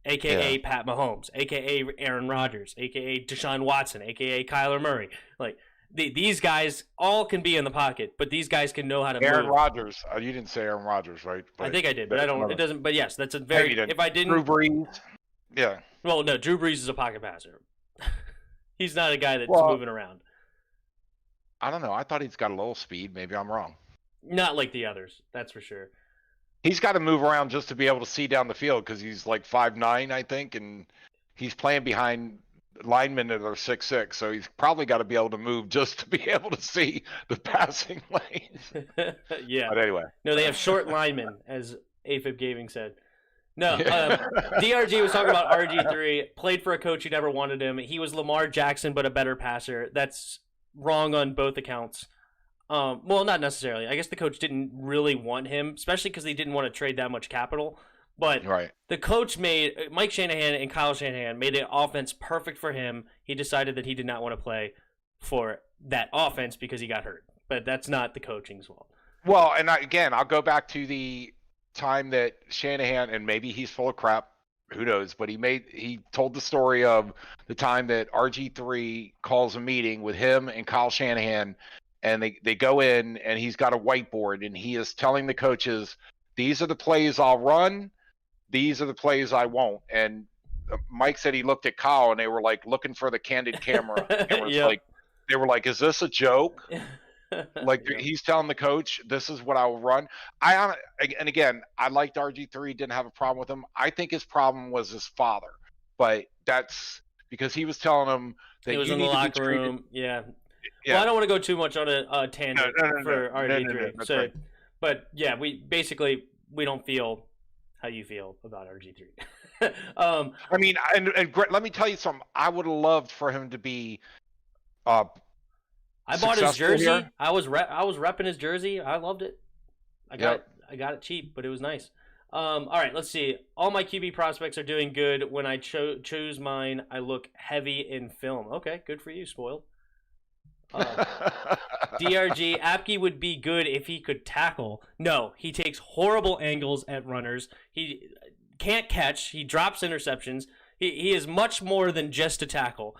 a.k.a. Pat Mahomes, a.k.a. Aaron Rodgers, a.k.a. Deshaun Watson, a.k.a. Kyler Murray. Like, these guys all can be in the pocket, but these guys can know how to Aaron move. Rodgers. You didn't say Aaron Rodgers, right? I think I did, but I don't. It doesn't. But yes, that's a very. If I didn't, Drew Brees. Yeah. Well, no, Drew Brees is a pocket passer. He's not a guy that's moving around. I don't know. I thought he's got a little speed. Maybe I'm wrong. Not like the others, that's for sure. He's got to move around just to be able to see down the field because he's like 5'9", I think, and he's playing behind linemen that are 6'6", so he's probably got to be able to move just to be able to see the passing lanes. Yeah. But anyway. No, they have short linemen, as AFib Gaming said. No, DRG was talking about RG3, played for a coach who never wanted him. He was Lamar Jackson, but a better passer. That's wrong on both accounts. Well, not necessarily. I guess the coach didn't really want him, especially because they didn't want to trade that much capital. But the coach Mike Shanahan and Kyle Shanahan made the offense perfect for him. He decided that he did not want to play for that offense because he got hurt. But that's not the coaching's fault. Well, and I'll go back to the time that Shanahan, and maybe he's full of crap, who knows, but he told the story of the time that RG3 calls a meeting with him and Kyle Shanahan, and they go in and he's got a whiteboard and he is telling the coaches, these are the plays I'll run, these are the plays I won't. And Mike said he looked at Kyle and they were like looking for the candid camera. Like, they were like, is this a joke? Like he's telling the coach, this is what I will run. And again, I liked RG3, didn't have a problem with him. I think his problem was his father, but that's because he was telling him that he was you in need the to locker be treated. room. Yeah. Well, I don't want to go too much on a tangent for RG3. No, so, right. But yeah, we don't feel how you feel about RG3. I mean, and let me tell you something. I would have loved for him to be. I bought his jersey. Here. I was repping his jersey. I loved it. I got it cheap, but it was nice. All right, let's see. All my QB prospects are doing good. When I choose mine, I look heavy in film. Okay, good for you, spoiled. DRG, Apke would be good if he could tackle. No, he takes horrible angles at runners. He can't catch. He drops interceptions. He is much more than just a tackle.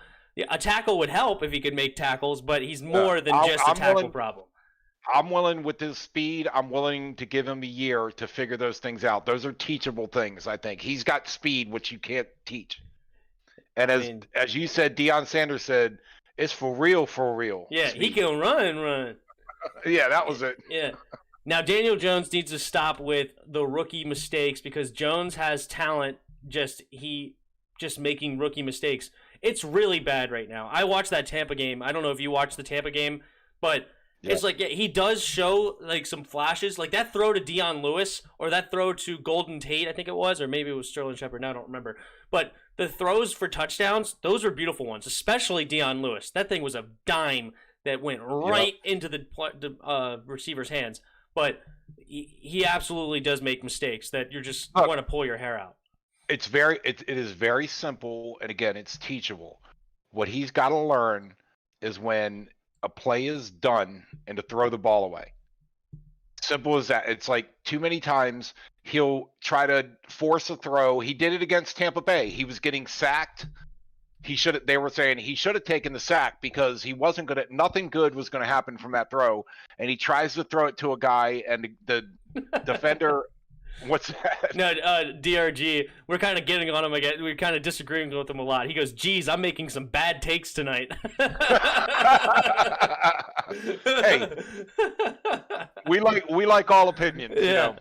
A tackle would help if he could make tackles, but he's more than just a tackle problem. I'm willing with his speed. I'm willing to give him a year to figure those things out. Those are teachable things, I think. He's got speed, which you can't teach. And as you said, Deion Sanders said, it's for real, for real. Yeah, he can run. Yeah, that was it. Yeah. Now Daniel Jones needs to stop with the rookie mistakes because Jones has talent. Just making rookie mistakes. It's really bad right now. I watched that Tampa game. I don't know if you watched the Tampa game, but Yeah. it's like he does show like some flashes, like that throw to Dion Lewis or that throw to Golden Tate, I think it was, or maybe it was Sterling Shepard. Now I don't remember. But the throws for touchdowns, those are beautiful ones, especially Dion Lewis. That thing was a dime that went right into the receiver's hands. But he absolutely does make mistakes that you're just want to pull your hair out. It is very simple, and again, it's teachable. What he's got to learn is when a play is done and to throw the ball away. Simple as that. It's like too many times he'll try to force a throw. He did it against Tampa Bay. He was getting sacked. They were saying he should have taken the sack because he wasn't gonna. Nothing good was gonna happen from that throw, and he tries to throw it to a guy, and the defender. What's that? No, DRG. We're kind of getting on him again. We're kind of disagreeing with him a lot. He goes, "Geez, I'm making some bad takes tonight." Hey, we like all opinions. Yeah, you know?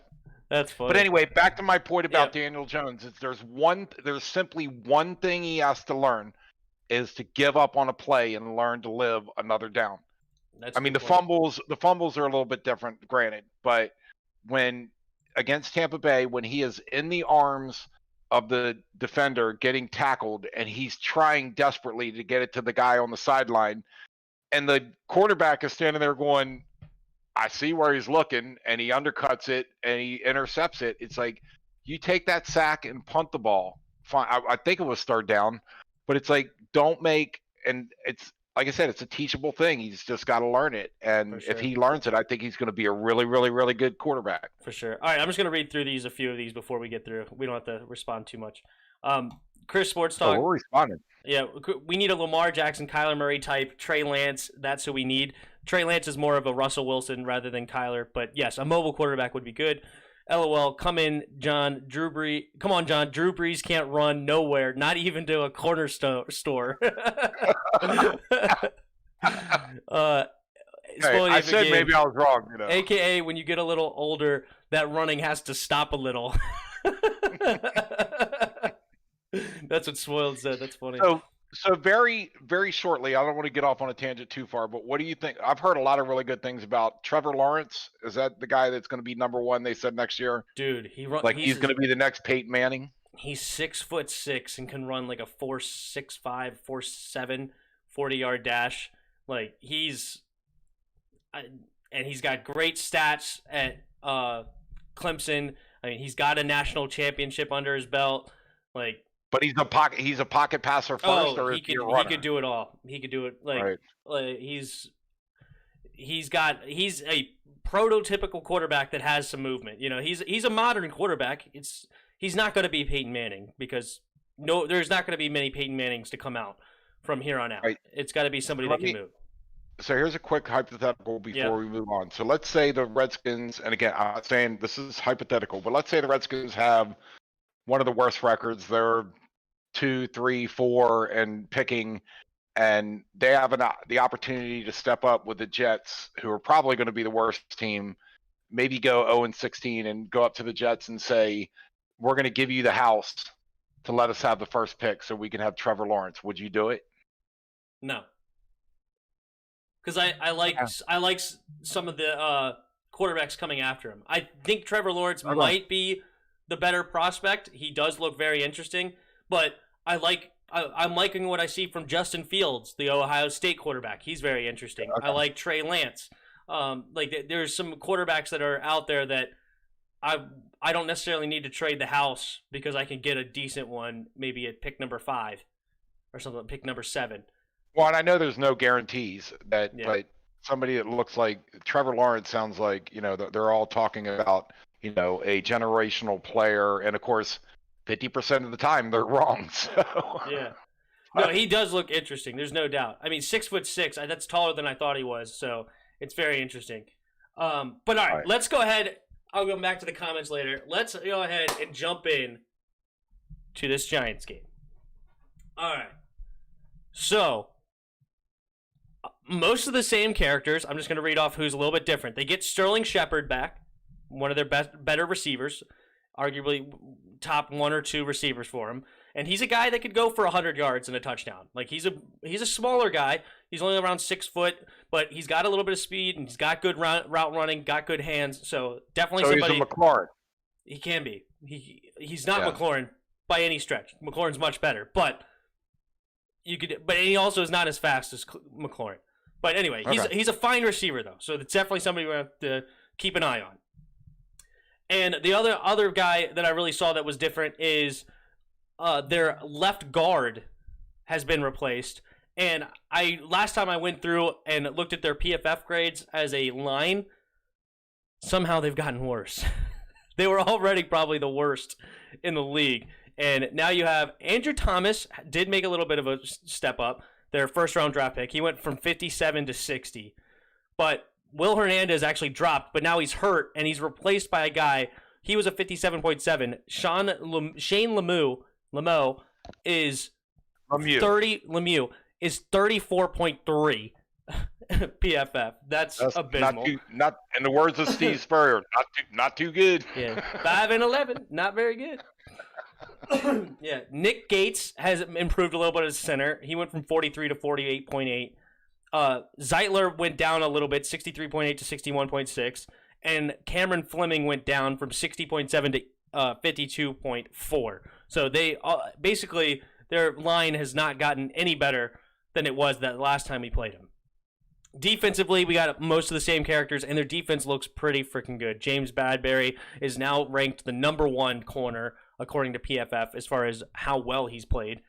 That's funny. But anyway, back to my point about Yeah. Daniel Jones. Is there's simply one thing he has to learn is to give up on a play and learn to live another down. That's I mean, the fumbles are a little bit different, granted, but when against Tampa Bay, when he is in the arms of the defender getting tackled and he's trying desperately to get it to the guy on the sideline, and the quarterback is standing there going, I see where he's looking, and he undercuts it and he intercepts it. It's like, you take that sack and punt the ball. Fine. I think it was third down, but it's like, don't make, and it's, like I said, it's a teachable thing. He's just got to learn it. And For if sure. he learns it, I think he's going to be a really, really, really good quarterback. For sure. All right, I'm just going to read through a few of these before we get through. We don't have to respond too much. Chris Sports So Talk. we're responding. Yeah, we need a Lamar Jackson, Kyler Murray type. Trey Lance, that's who we need. Trey Lance is more of a Russell Wilson rather than Kyler. But yes, a mobile quarterback would be good. LOL, come in, John. Drew Brees. Come on, John. Drew Brees can't run nowhere, not even to a corner store. Hey, I said maybe I was wrong. You know. AKA, when you get a little older, that running has to stop a little. That's what Spoiled said. That's funny. So very, very shortly, I don't want to get off on a tangent too far, but what do you think? I've heard a lot of really good things about Trevor Lawrence. Is that the guy that's going to be number one, they said, next year? Dude, he's going to be the next Peyton Manning? He's 6'6" and can run like a 4.65, 4.7, 40-yard dash. Like, and he's got great stats at Clemson. I mean, he's got a national championship under his belt. Like, but he's a pocket passer first, or he a runner? He could do it all. He could do it. Like he's a prototypical quarterback that has some movement. You know, he's a modern quarterback. He's not going to be Peyton Manning because there's not going to be many Peyton Mannings to come out from here on out. Right. It's got to be somebody that can move. So here's a quick hypothetical before we move on. So let's say the Redskins, and again, I'm not saying this is hypothetical, but let's say the Redskins have one of the worst records. They're 2, 3, 4 and picking, and they have the opportunity to step up with the Jets, who are probably going to be the worst team, maybe go 0-16 and go up to the Jets and say, we're going to give you the house to let us have the first pick so we can have Trevor Lawrence. Would you do it? No. Because I like some of the quarterbacks coming after him. I think Trevor Lawrence might be the better prospect. He does look very interesting, but I'm liking what I see from Justin Fields, the Ohio State quarterback. He's very interesting. Okay. I like Trey Lance. There's some quarterbacks that are out there that I don't necessarily need to trade the house because I can get a decent one maybe at pick number 5 or something, pick number 7. Well, and I know there's no guarantees but somebody that looks like Trevor Lawrence sounds like, you know, they're all talking about, you know, a generational player, and of course 50% of the time they're wrong. So yeah, no, he does look interesting. There's no doubt. I mean, 6'6", that's taller than I thought he was. So it's very interesting. But all right, let's go ahead. I'll go back to the comments later. Let's go ahead and jump in to this Giants game. All right. So most of the same characters. I'm just going to read off who's a little bit different. They get Sterling Shepard back, one of their better receivers, arguably top 1 or 2 receivers for him. And he's a guy that could go for 100 yards and a touchdown. Like, he's a smaller guy. He's only around 6 foot, but he's got a little bit of speed, and he's got good route running, got good hands. So definitely somebody. He's a McLaurin. He can be. He's not McLaurin by any stretch. McLaurin's much better, but he also is not as fast as McLaurin. But anyway, he's a fine receiver though, so it's definitely somebody we have to keep an eye on. And the other guy that I really saw that was different is their left guard has been replaced. And last time I went through and looked at their PFF grades as a line, somehow they've gotten worse. They were already probably the worst in the league. And now you have Andrew Thomas did make a little bit of a step up, their first-round draft pick. He went from 57 to 60. But Will Hernandez actually dropped, but now he's hurt, and he's replaced by a guy. He was a 57.7. Shane Lemieux is 34.3 PFF. That's abysmal. Not in the words of Steve Spurrier, not too good. Yeah, 5 and 11, not very good. Yeah, Nick Gates has improved a little bit as center. He went from 43 to 48.8. Zeitler went down a little bit, 63.8 to 61.6, and Cameron Fleming went down from 60.7 to 52.4. So they basically their line has not gotten any better than it was that last time we played them. Defensively, we got most of the same characters, and their defense looks pretty freaking good. James Bradbury is now ranked the number 1 corner, according to PFF, as far as how well he's played.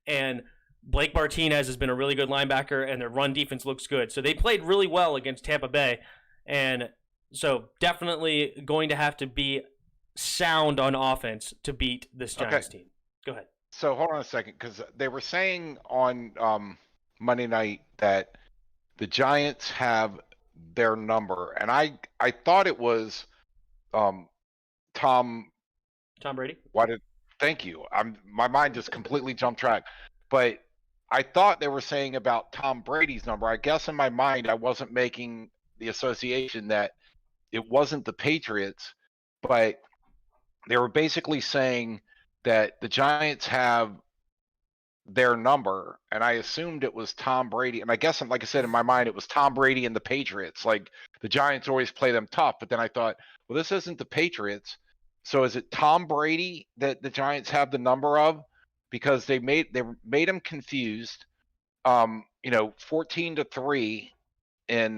And Blake Martinez has been a really good linebacker, and their run defense looks good. So they played really well against Tampa Bay, and so definitely going to have to be sound on offense to beat this Giants team. Go ahead. So hold on a second, because they were saying on Monday night that the Giants have their number, and I thought it was Tom Brady. Thank you. My mind just completely jumped track, but I thought they were saying about Tom Brady's number. I guess in my mind I wasn't making the association that it wasn't the Patriots, but they were basically saying that the Giants have their number, and I assumed it was Tom Brady. And I guess, like I said, in my mind, it was Tom Brady and the Patriots. Like, the Giants always play them tough, but then I thought, well, this isn't the Patriots. So is it Tom Brady that the Giants have the number of? Because they made him confused. 14-3 in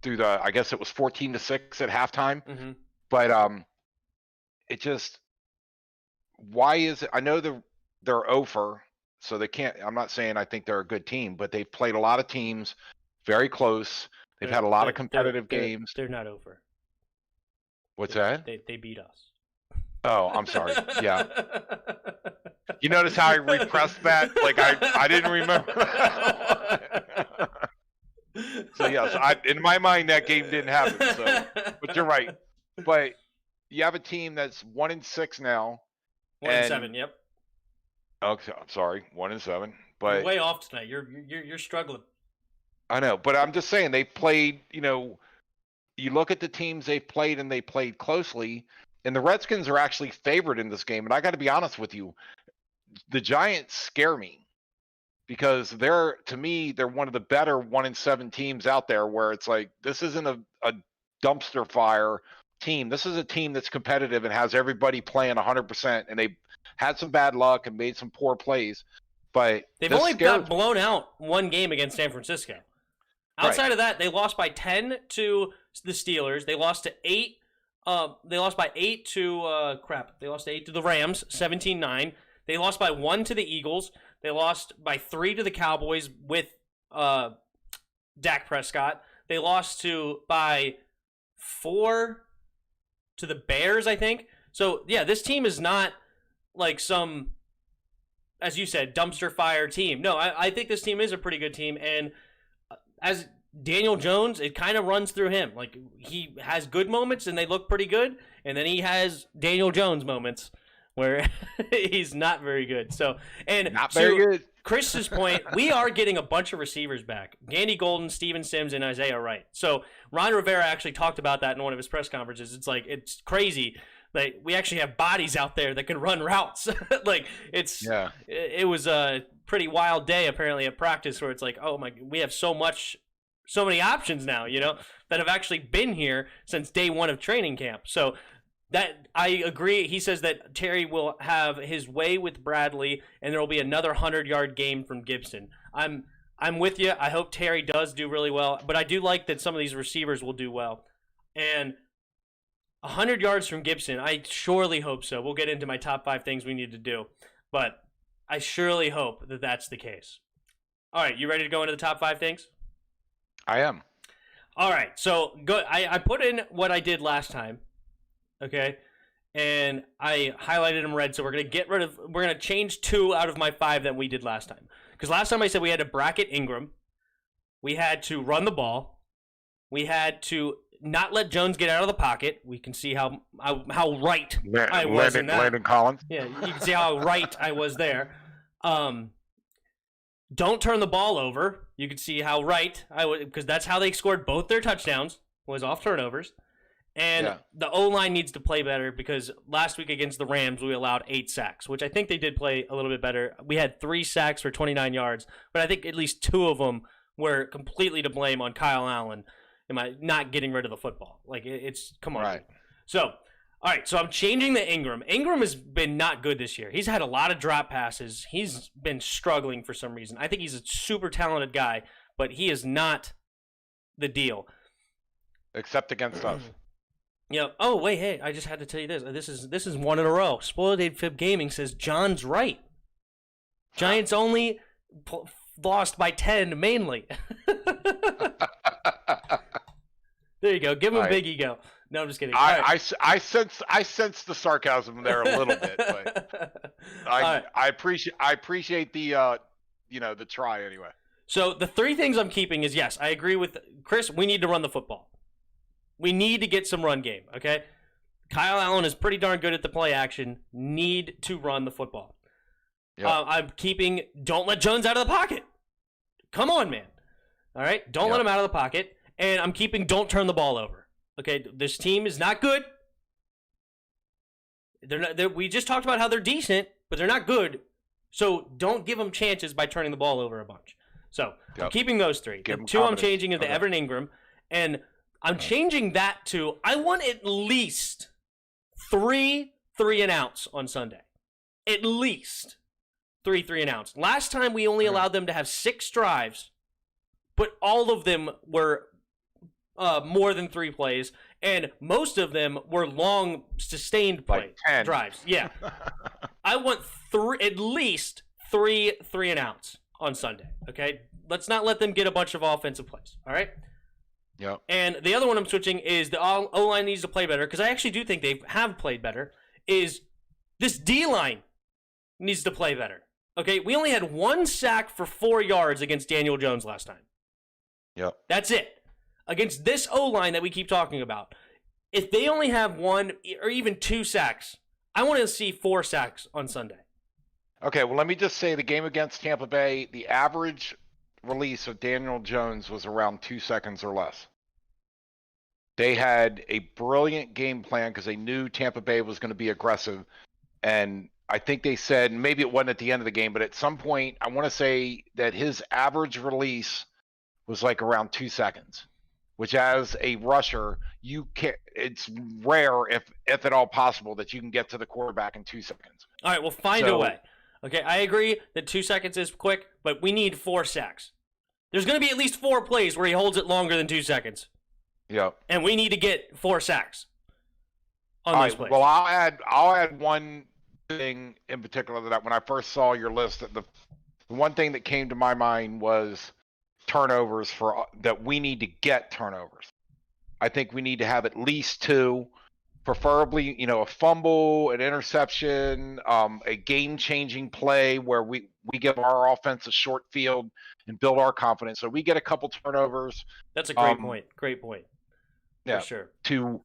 through the, I guess it was 14-6 at halftime. Mm-hmm. But it just, why is it? I know they're over, so they can't. I'm not saying I think they're a good team, but they've played a lot of teams very close. They've had a lot of competitive games. They're not over. What's that? They beat us. Oh, I'm sorry. Yeah. You notice how I repressed that? Like I didn't remember. So yes, in my mind that game didn't happen. So, but you're right. But you have a team that's 1-6 now. 1-7. Yep. Okay, I'm sorry, 1-7. But you're way off tonight. You're struggling. I know, but I'm just saying they played. You look at the teams they've played, and they played closely. And the Redskins are actually favored in this game. And I got to be honest with you, the Giants scare me because they're one of the better 1-7 teams out there. Where it's like, this isn't a dumpster fire team. This is a team that's competitive and has everybody playing 100%. And they had some bad luck and made some poor plays, but they've only got blown out one game against San Francisco. Outside of that, they lost by 10 to the Steelers. They lost to 8. They lost by 8 to They lost 8 to the Rams, 17-9. They lost by 1 to the Eagles. They lost by 3 to the Cowboys with Dak Prescott. They lost by 4 to the Bears, I think. So yeah, this team is not like some, as you said, dumpster fire team. No, I think this team is a pretty good team, and as Daniel Jones, it kind of runs through him. Like, he has good moments and they look pretty good, and then he has Daniel Jones moments where he's not very good. So, and not very good. Chris's point, we are getting a bunch of receivers back. Gandy Golden, Steven Sims, and Isaiah Wright. So Ron Rivera actually talked about that in one of his press conferences. It's like, it's crazy. Like, we actually have bodies out there that can run routes. Like, it was a pretty wild day apparently at practice where it's like, oh my, we have so many options now, that have actually been here since day one of training camp. So that, I agree. He says that Terry will have his way with Bradley, and there will be another 100-yard game from Gibson. I'm with you. I hope Terry does do really well, but I do like that some of these receivers will do well. And 100 yards from Gibson, I surely hope so. We'll get into my top 5 things we need to do, but I surely hope that that's the case. All right, you ready to go into the top 5 things? I am. All right, so go. I put in what I did last time. Okay, and I highlighted them red, so we're gonna change 2 out of my 5 that we did last time. Because last time I said we had to bracket Ingram, we had to run the ball, we had to not let Jones get out of the pocket. We can see how right I was in that. Landon Collins. Yeah, you can see how right I was there. Don't turn the ball over. You can see how right I was, because that's how they scored both their touchdowns, was off turnovers. And the O-line needs to play better, because last week against the Rams, we allowed 8 sacks, which I think they did play a little bit better. We had 3 sacks for 29 yards, but I think at least 2 of them were completely to blame on Kyle Allen. Am I not getting rid of the football? Like, it's, come on. Right. So, all right, so I'm changing the Ingram. Ingram has been not good this year. He's had a lot of drop passes. He's been struggling for some reason. I think he's a super talented guy, but he is not the deal. Except against us. Yeah. Oh, wait, hey, I just had to tell you this. This is 1 in a row. Spoiled Aid Fib Gaming says John's right. Giants only lost by 10 mainly. There you go. Give him a big ego. No, I'm just kidding. I sense the sarcasm there a little bit, but I appreciate the the try anyway. So the 3 things I'm keeping is, yes, I agree with Chris. We need to run the football. We need to get some run game, okay? Kyle Allen is pretty darn good at the play action. Need to run the football. Yep. I'm keeping, don't let Jones out of the pocket. Come on, man. All right? Don't let him out of the pocket. And I'm keeping, don't turn the ball over. Okay? This team is not good. We just talked about how they're decent, but they're not good. So don't give them chances by turning the ball over a bunch. So I'm keeping those 3. The 2 I'm changing is the Evan Ingram. And I'm changing that to, I want at least 3 3-and-outs on Sunday. At least 3 3-and-outs. Last time we only allowed them to have 6 drives, but all of them were more than 3 plays, and most of them were long, sustained play drives. Yeah. I want at least 3 3-and-outs on Sunday, okay? Let's not let them get a bunch of offensive plays, all right? Yep. And the other one I'm switching is the O-line needs to play better, because I actually do think they have played better, is this D-line needs to play better. Okay, we only had 1 sack for 4 yards against Daniel Jones last time. Yep. That's it. Against this O-line that we keep talking about, if they only have 1 or even 2 sacks, I want to see 4 sacks on Sunday. Okay, well, let me just say the game against Tampa Bay, the average release of Daniel Jones was around 2 seconds or less. They had a brilliant game plan because they knew Tampa Bay was going to be aggressive. And I think they said, maybe it wasn't at the end of the game, but at some point, I want to say that his average release was like around 2 seconds, which as a rusher, it's rare, if at all possible, that you can get to the quarterback in 2 seconds. All right, well, find a way. Okay, I agree that 2 seconds is quick, but we need 4 sacks. There's going to be at least 4 plays where he holds it longer than 2 seconds. Yep. And we need to get 4 sacks on those plays. Well, I'll add one thing in particular that when I first saw your list, the one thing that came to my mind was turnovers that we need to get turnovers. I think we need to have at least 2. Preferably, a fumble, an interception, a game-changing play where we give our offense a short field and build our confidence. So we get a couple turnovers. That's a great point. Great point. Yeah, for sure.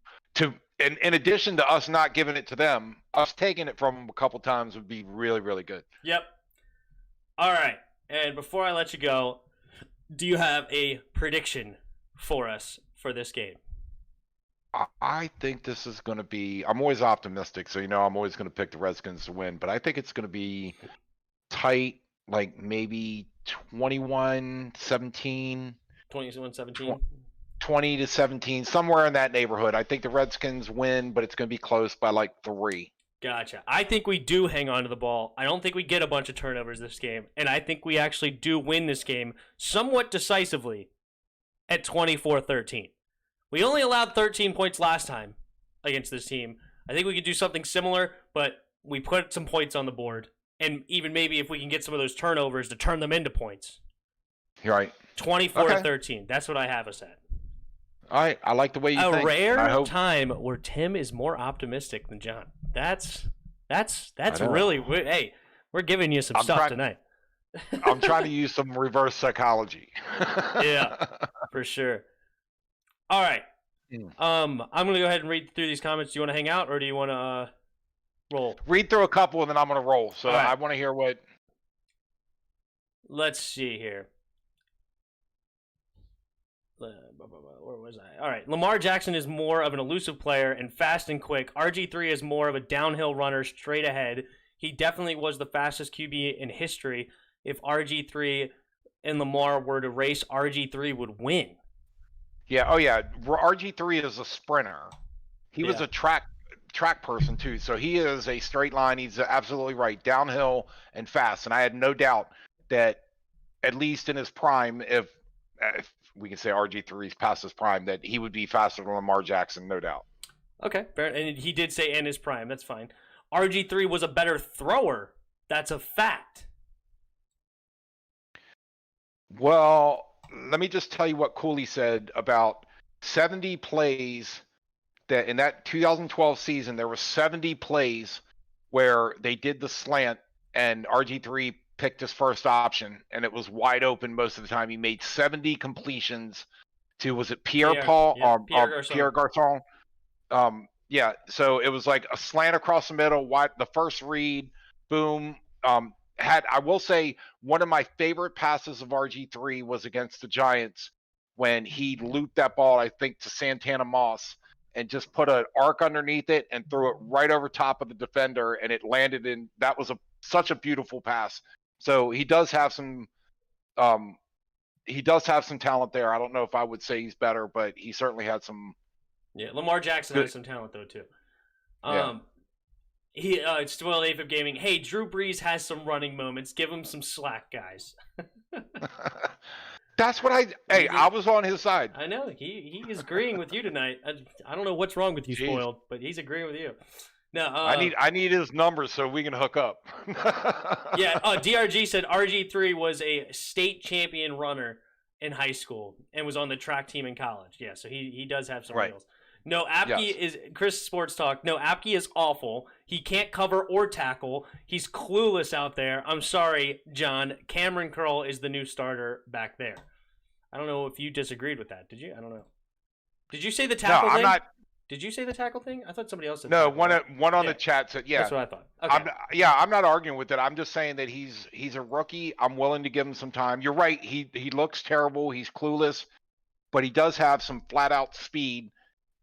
In addition to us not giving it to them, us taking it from them a couple times would be really, really good. Yep. All right. And before I let you go, do you have a prediction for us for this game? I think this is going to be. I'm always optimistic, so I'm always going to pick the Redskins to win. But I think it's going to be tight, like maybe 21-17, 21-17? 20-17, somewhere in that neighborhood. I think the Redskins win, but it's going to be close by like 3. Gotcha. I think we do hang on to the ball. I don't think we get a bunch of turnovers this game. And I think we actually do win this game somewhat decisively at 24-13. We only allowed 13 points last time against this team. I think we could do something similar, but we put some points on the board. And even maybe if we can get some of those turnovers to turn them into points. You're right. 24-13. That's what I have us at. All right. I like the way you think. A rare time where Tim is more optimistic than John. That's really, hey, we're giving you some stuff tonight. I'm trying to use some reverse psychology. Yeah, for sure. All right. I'm going to go ahead and read through these comments. Do you want to hang out or do you want to roll? Read through a couple and then I'm going to roll. So right. I want to hear what. Let's see here. Where was I? All right. Lamar Jackson is more of an elusive player and fast and quick. RG3 is more of a downhill runner straight ahead. He definitely was the fastest QB in history. If RG3 and Lamar were to race, RG3 would win. Yeah. Oh, yeah. RG3 is a sprinter. He was a track person, too. So he is a straight line. He's absolutely right. Downhill and fast. And I had no doubt that, at least in his prime, if we can say RG3's past his prime, that he would be faster than Lamar Jackson, no doubt. Okay, fair. And he did say in his prime. That's fine. RG3 was a better thrower. That's a fact. Well, let me just tell you what Cooley said about 70 plays. That in that 2012 season, there were 70 plays where they did the slant and RG3 picked his first option, and it was wide open most of the time. He made 70 completions to, was it Pierre Garçon? Yeah, so it was like a slant across the middle, the first read, boom. I will say one of my favorite passes of RG3 was against the Giants when he looped that ball, I think, to Santana Moss and just put an arc underneath it and threw it right over top of the defender, and it landed in. That was such a beautiful pass. So he does have some talent there. I don't know if I would say he's better, but he certainly had some. Yeah, Lamar Jackson has some talent though too. It's still AFib Gaming. Hey, Drew Brees has some running moments. Give him some slack, guys. That's what I was on his side. I know he is agreeing with you tonight. I don't know what's wrong with you, Jeez. Spoiled, but he's agreeing with you. No, I need his numbers so we can hook up. Yeah, DRG said RG3 was a state champion runner in high school and was on the track team in college. Yeah, so he does have some wheels. No, Apke is Chris Sports Talk. No, Apke is awful. He can't cover or tackle. He's clueless out there. I'm sorry, John. Cameron Curl is the new starter back there. I don't know if you disagreed with that. Did you? I don't know. Did you say the tackle thing? I'm not. Did you say the tackle thing? I thought somebody else said. No, one on the chat said yeah. That's what I thought. Okay. I'm not arguing with it. I'm just saying that he's a rookie. I'm willing to give him some time. You're right. He looks terrible. He's clueless, but he does have some flat out speed.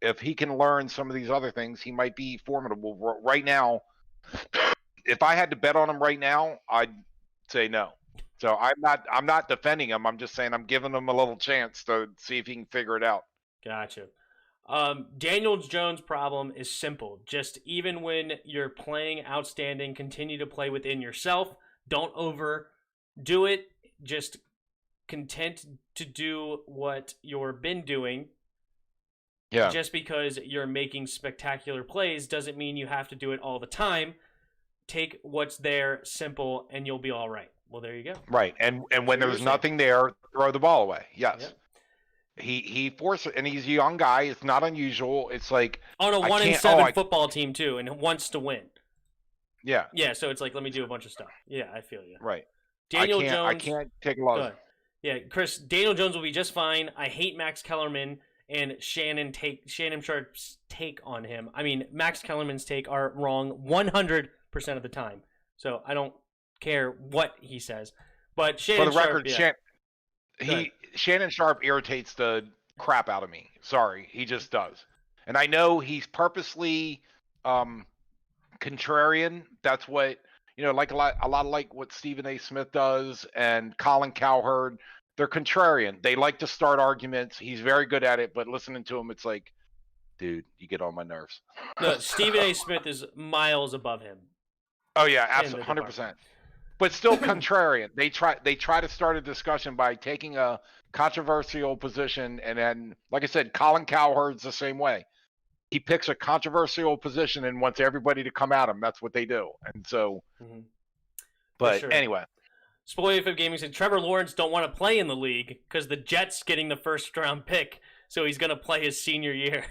If he can learn some of these other things, he might be formidable. Right now, if I had to bet on him right now, I'd say no. So I'm not defending him. I'm just saying I'm giving him a little chance to see if he can figure it out. Gotcha. Daniel Jones' problem is simple. Just even when you're playing outstanding, continue to play within yourself. Don't overdo it. Just content to do what you've been doing. Yeah. Just because you're making spectacular plays doesn't mean you have to do it all the time. Take what's there, simple, and you'll be all right. Well, there you go. Right. And when there's nothing there, throw the ball away. Yes. Yep. He forced it, and he's a young guy. It's not unusual. It's like on a 1-7 football team too, and wants to win. Yeah. Yeah. So it's like, let me do a bunch of stuff. Yeah, I feel you. Right. Daniel Jones. I can't take a loss. Yeah, Chris. Daniel Jones will be just fine. I hate Max Kellerman and Shannon Sharp's take on him. I mean, Max Kellerman's take are wrong 100% of the time. So I don't care what he says. But For Shannon the record, Sharp, yeah. Go ahead. Shannon Sharp irritates the crap out of me. Sorry, he just does. And I know he's purposely contrarian. That's what like a lot of like what Stephen A. Smith does and Colin Cowherd. They're contrarian. They like to start arguments. He's very good at it, but listening to him, it's like, dude, you get on my nerves. No, Stephen A. Smith is miles above him. Oh yeah, in the absolutely, 100%. department. But still contrarian. They try to start a discussion by taking a controversial position, and then, like I said, Colin Cowherd's the same way. He picks a controversial position and wants everybody to come at him. That's what they do. And so, but sure. anyway. Spoiler Gaming said Trevor Lawrence don't want to play in the league because the Jets getting the first round pick, so he's going to play his senior year.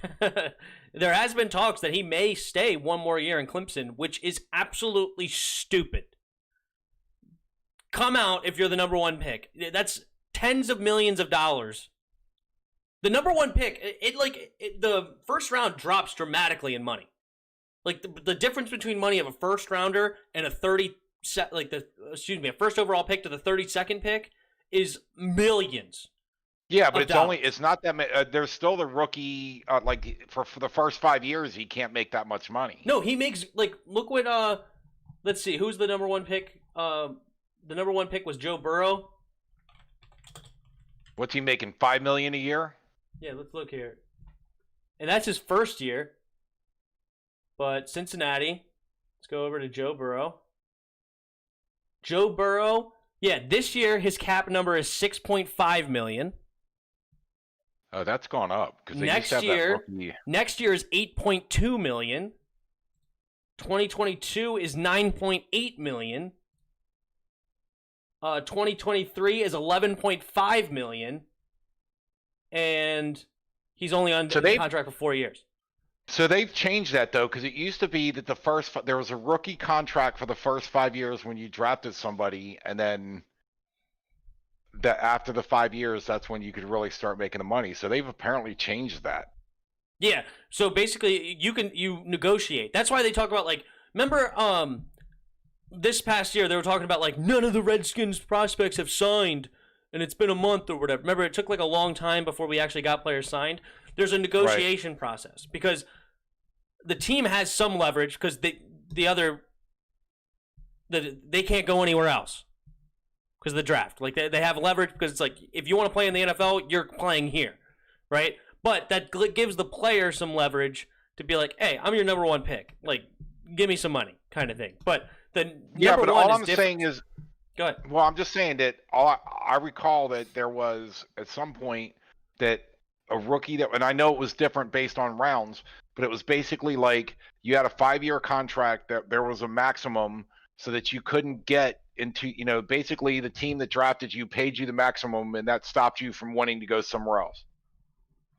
There has been talks that he may stay one more year in Clemson, which is absolutely stupid. Come out if you're the number one pick. That's tens of millions of dollars. The number one pick, the first round drops dramatically in money. Like the difference between money of a first rounder and a first overall pick to the 32nd pick is millions. Yeah, but it's not that many. There's still the rookie, for the first 5 years, he can't make that much money. No, he makes, look what, let's see, who's the number one pick? The number one pick was Joe Burrow. What's he making, $5 million a year? Yeah, let's look here. And that's his first year. But Cincinnati, let's go over to Joe Burrow. Joe Burrow, this year his cap number is $6.5 million. Oh, that's gone up. Next year is $8.2 million. 2022 is $9.8 million. 2023 is $11.5 million. And he's only on contract for 4 years. So they've changed that, though, because it used to be that there was a rookie contract for the first 5 years when you drafted somebody, and then that after the 5 years, that's when you could really start making the money. So they've apparently changed that. Yeah. So basically, you negotiate. That's why they talk about, remember this past year they were talking about none of the Redskins prospects have signed, and it's been a month or whatever. Remember, it took a long time before we actually got players signed. There's a negotiation process because the team has some leverage because they can't go anywhere else because of the draft. They have leverage because it's if you want to play in the NFL, you're playing here, right? But that gives the player some leverage to be hey, I'm your number one pick. Give me some money, kind of thing. But all I'm saying is, go ahead. Well, I'm just saying that I recall that there was at some point that a rookie and I know it was different based on rounds, but it was basically you had a 5-year contract that there was a maximum so that you couldn't get into, basically the team that drafted you paid you the maximum and that stopped you from wanting to go somewhere else.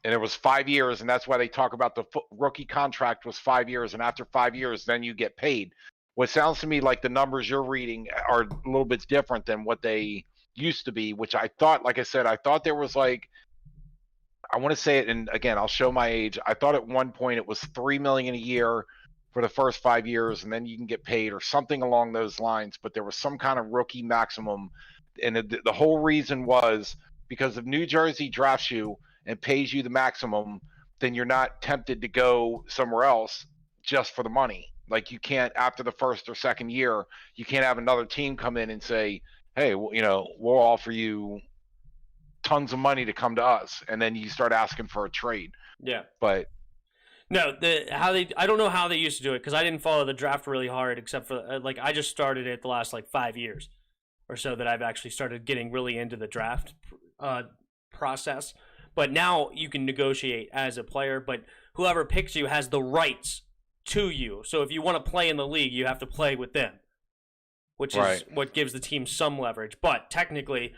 And it was 5 years, and that's why they talk about the rookie contract was 5 years, and after 5 years, then you get paid. What sounds to me like the numbers you're reading are a little bit different than what they used to be, which I thought, like I said, I thought there was I want to say it, and again, I'll show my age. I thought at one point it was $3 million a year for the first 5 years, and then you can get paid or something along those lines. But there was some kind of rookie maximum, and the whole reason was because if New Jersey drafts you and pays you the maximum, then you're not tempted to go somewhere else just for the money. You can't, after the first or second year, you can't have another team come in and say, hey, we'll offer you tons of money to come to us, and then you start asking for a trade. Yeah. But no, I don't know how they used to do it because I didn't follow the draft really hard, except for I just started it the last 5 years or so that I've actually started getting really into the draft process. But now you can negotiate as a player, but whoever picks you has the rights to you. So if you want to play in the league, you have to play with them, which is what gives the team some leverage. But technically,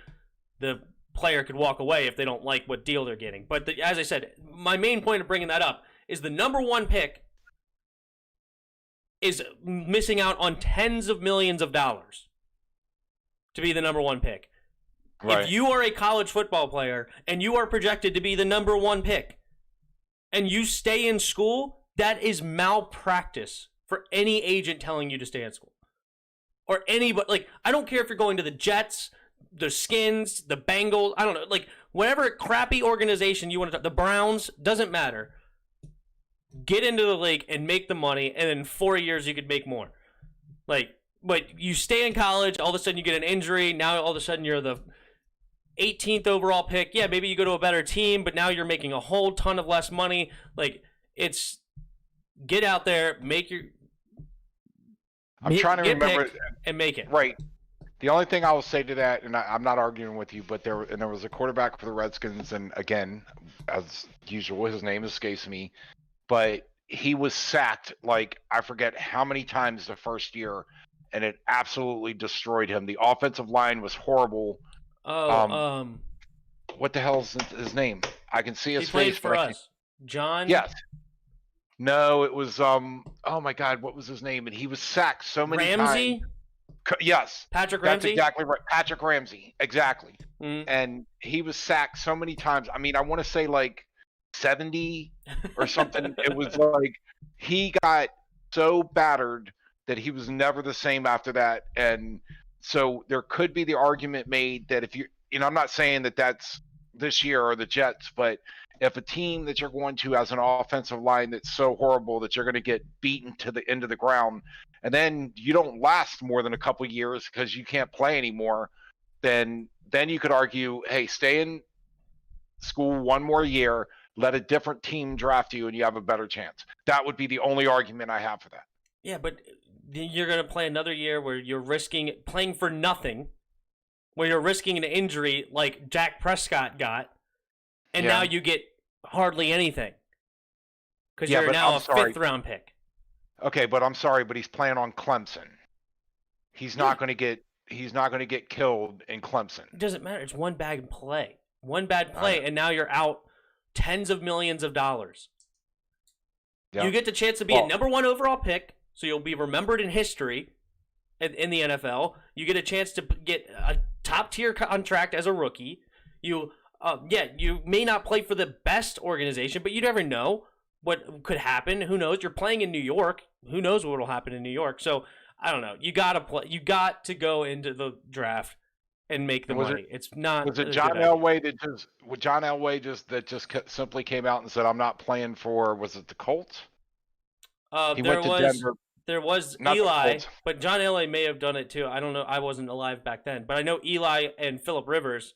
the player could walk away if they don't like what deal they're getting. But as I said, my main point of bringing that up is the number one pick is missing out on tens of millions of dollars to be the number one pick. Right. If you are a college football player and you are projected to be the number one pick and you stay in school, that is malpractice for any agent telling you to stay in school. Or anybody. I don't care if you're going to the Jets, the Skins, the Bengals, I don't know, like whatever crappy organization you want to, the Browns, doesn't matter. Get into the league and make the money, and in 4 years you could make more. Like, but you stay in college, all of a sudden you get an injury, now all of a sudden you're the 18th overall pick. Yeah, maybe you go to a better team, but now you're making a whole ton of less money. Like, it's get out there, make your. I'm trying to remember and make it right. The only thing I will say to that, and I'm not arguing with you, but there was a quarterback for the Redskins, and again, as usual, his name escapes me, but he was sacked like I forget how many times the first year, and it absolutely destroyed him. The offensive line was horrible. What the hell is his name? I can see his he played face for us. John. Yes. No, it was oh my God, what was his name? And he was sacked so many Ramsey? times. Yes. Patrick Ramsey? That's exactly right. Patrick Ramsey. Exactly. Mm-hmm. And he was sacked so many times. I mean, I want to say like 70 or something. It was like he got so battered that he was never the same after that. And so there could be the argument made that if I'm not saying that that's this year or the Jets, but if a team that you're going to has an offensive line that's so horrible that you're going to get beaten to the end of the ground, and then you don't last more than a couple years because you can't play anymore, then you could argue, hey, stay in school one more year, let a different team draft you, and you have a better chance. That would be the only argument I have for that. Yeah, but you're going to play another year where you're risking playing for nothing, where you're risking an injury like Dak Prescott got, and now you get hardly anything because you're now a fifth-round pick. Okay, but I'm sorry, but he's playing on Clemson. He's not going to get killed in Clemson. It doesn't matter. It's one bad play, and now you're out tens of millions of dollars. Yep. You get the chance to be a #1 overall pick, so you'll be remembered in history in the NFL. You get a chance to get a top-tier contract as a rookie. You may not play for the best organization, but you never know what could happen. Who knows? You're playing in New York. Who knows what will happen in New York? So I don't know. You got to play. You got to go into the draft and make the money. It's not. Was it John Elway that just simply came out and said, "I'm not playing for"? Was it the Colts? He went to Denver. There was Eli, but John Elway may have done it too. I don't know. I wasn't alive back then, but I know Eli and Phillip Rivers.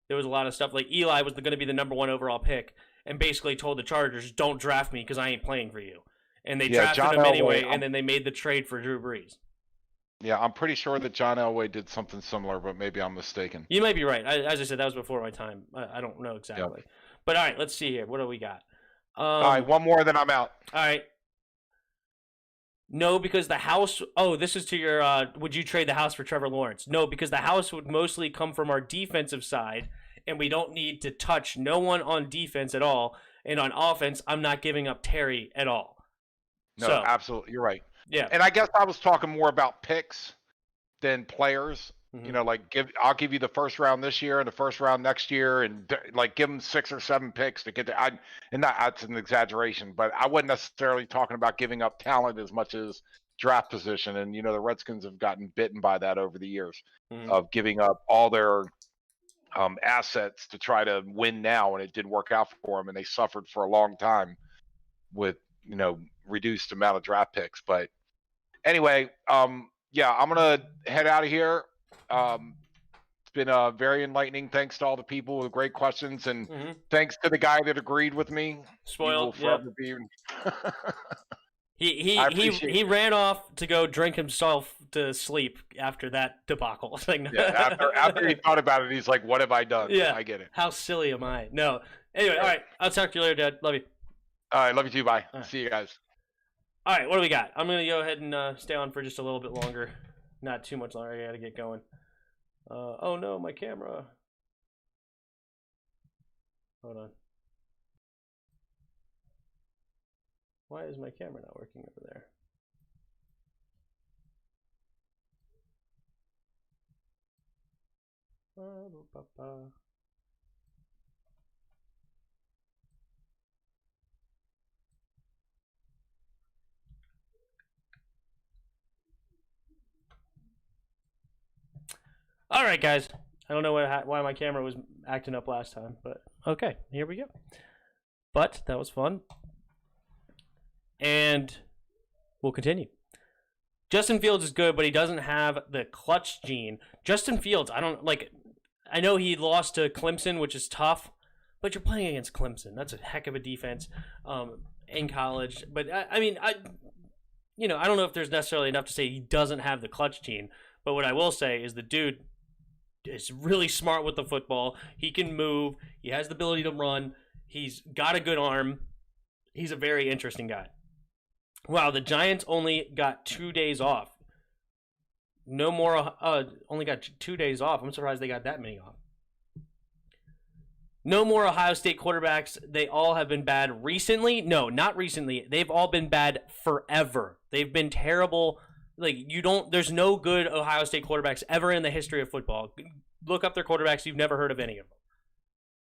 There was a lot of stuff like Eli was going to be the #1 overall pick, and basically told the Chargers, "Don't draft me because I ain't playing for you." And they drafted him anyway, and then they made the trade for Drew Brees. Yeah, I'm pretty sure that John Elway did something similar, but maybe I'm mistaken. You might be right. As I said, that was before my time. I don't know exactly. Yep. But all right, let's see here. What do we got? All right, one more, then I'm out. All right. No, because the house. Oh, this is to your. Would you trade the house for Trevor Lawrence? No, because the house would mostly come from our defensive side, and we don't need to touch no one on defense at all. And on offense, I'm not giving up Terry at all. No, absolutely, you're right. Yeah, and I guess I was talking more about picks than players. Mm-hmm. You know, like I'll give you the first round this year and the first round next year, and like give them 6 or 7 picks to get there. That's an exaggeration, but I wasn't necessarily talking about giving up talent as much as draft position. And you know, the Redskins have gotten bitten by that over the years of giving up all their assets to try to win now, and it didn't work out for them, and they suffered for a long time with reduced amount of draft picks. But anyway, yeah, I'm gonna head out of here. It's been very enlightening. Thanks to all the people with great questions, and thanks to the guy that agreed with me. Spoiled. He ran off to go drink himself to sleep after that debacle. Yeah, after he thought about it, he's like, "What have I done?" Yeah, I get it. How silly am I? No. Anyway, all right. I'll talk to you later, Dad. Love you. All right, love you too. Bye. See you guys. All right, what do we got? I'm gonna go ahead and stay on for just a little bit longer. Not too much longer. I gotta get going. Oh no, my camera. Hold on. Why is my camera not working over there? All right, guys. I don't know why my camera was acting up last time, but okay, here we go. But that was fun. And we'll continue. Justin Fields is good, but he doesn't have the clutch gene. Justin Fields, I know he lost to Clemson, which is tough, but you're playing against Clemson. That's a heck of a defense in college. But I don't know if there's necessarily enough to say he doesn't have the clutch gene. But what I will say is the dude is really smart with the football. He can move. He has the ability to run. He's got a good arm. He's a very interesting guy. Wow, the Giants only got 2 days off. No more, only got 2 days off. I'm surprised they got that many off. No more Ohio State quarterbacks. They all have been bad recently. No, not recently. They've all been bad forever. They've been terrible. There's no good Ohio State quarterbacks ever in the history of football. Look up their quarterbacks. You've never heard of any of them.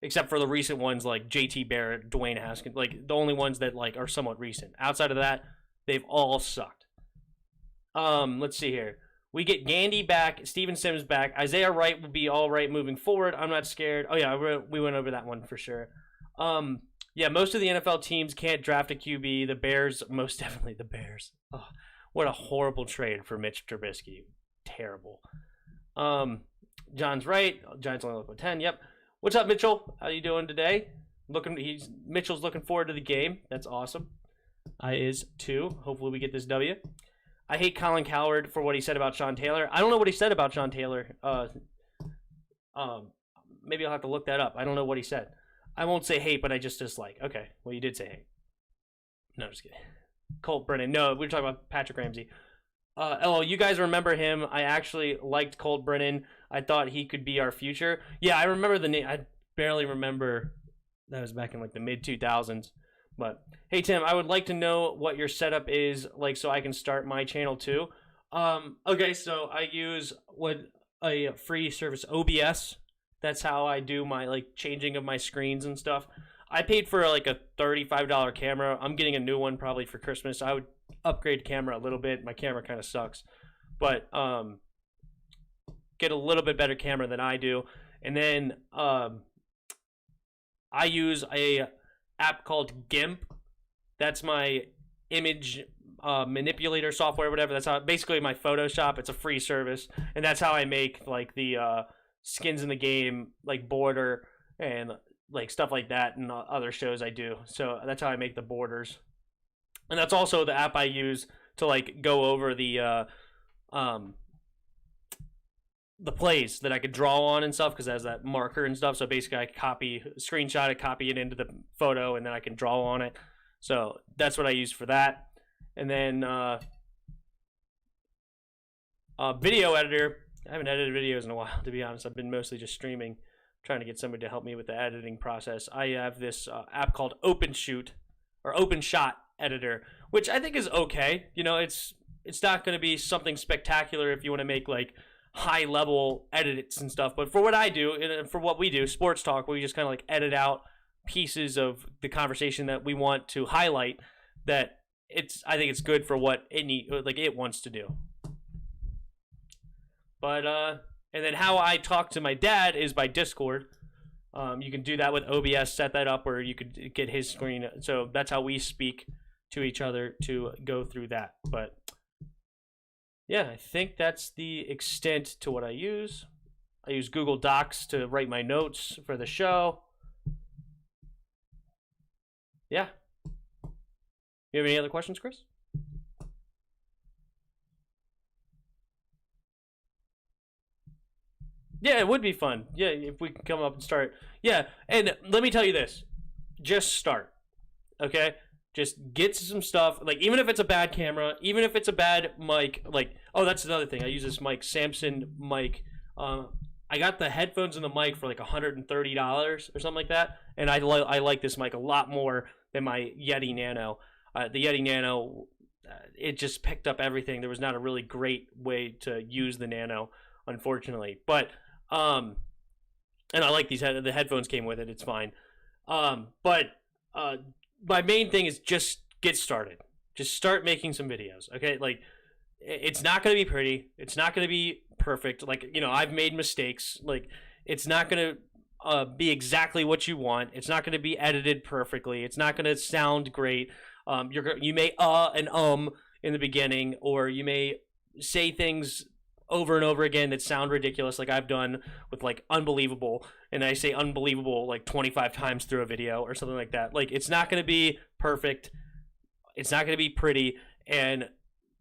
Except for the recent ones like JT Barrett, Dwayne Haskins. The only ones that are somewhat recent. Outside of that, they've all sucked. Let's see here. We get Gandy back, Steven Sims back. Isaiah Wright will be all right moving forward. I'm not scared. Oh, yeah, we went over that one for sure. Yeah, most of the NFL teams can't draft a QB. The Bears, most definitely the Bears. Oh, what a horrible trade for Mitch Trubisky. Terrible. John's right. Giants only look at 10. Yep. What's up, Mitchell? How you doing today? Mitchell's looking forward to the game. That's awesome. I is too. Hopefully we get this W. I hate Colin Cowherd for what he said about Sean Taylor. I don't know what he said about Sean Taylor. Maybe I'll have to look that up. I don't know what he said. I won't say hate, but I just dislike. Okay, well, you did say hate. No, just kidding. Colt Brennan. No, we were talking about Patrick Ramsey. You guys remember him. I actually liked Colt Brennan. I thought he could be our future. Yeah, I remember the name. I barely remember. That was back in the mid-2000s. But hey Tim, I would like to know what your setup is so I can start my channel too. Okay, so I use a free service, OBS. That's how I do my changing of my screens and stuff. I paid for a $35 camera. I'm getting a new one probably for Christmas. I would upgrade camera a little bit. My camera kind of sucks, but get a little bit better camera than I do. And then I use a app called GIMP. That's my image manipulator software, whatever. That's how basically my Photoshop. It's a free service, and that's how I make the skins in the game, border and stuff like that, and other shows I do. So that's how I make the borders, and that's also the app I use to go over the plays that I could draw on and stuff, because it has that marker and stuff. So basically I screenshot it, copy it into the photo, and then I can draw on it. So that's what I use for that. And then video editor. I haven't edited videos in a while, to be honest. I've been mostly just streaming, trying to get somebody to help me with the editing process. I have this app called OpenShoot or OpenShot editor, which I think is okay. It's not going to be something spectacular if you want to make high level edits and stuff, but for what I do and for what we do, sports talk, we just kind of edit out pieces of the conversation that we want to highlight. That I think it's good for what it wants to do. But and then how I talk to my dad is by Discord. You can do that with OBS, set that up where you could get his screen. So that's how we speak to each other to go through that. But yeah, I think that's the extent to what I use. I use Google Docs to write my notes for the show. Yeah. You have any other questions, Chris? Yeah, it would be fun. Yeah, if we can come up and start. Yeah, and let me tell you this. Just start. Okay? Just get some stuff, even if it's a bad camera, even if it's a bad mic, that's another thing. I use this mic, Samson mic. I got the headphones and the mic for $130 or something like that, and I like this mic a lot more than my Yeti Nano. The Yeti Nano, it just picked up everything. There was not a really great way to use the Nano, unfortunately. But and I like these. The headphones came with it. It's fine. But my main thing is just get started. Just start making some videos, okay? It's not going to be pretty. It's not going to be perfect. I've made mistakes. It's not going to be exactly what you want. It's not going to be edited perfectly. It's not going to sound great. You may and in the beginning, or you may say things over and over again that sound ridiculous, like I've done with like unbelievable, and I say unbelievable like 25 times through a video or something like that. Like, it's not going to be perfect. It's not going to be pretty,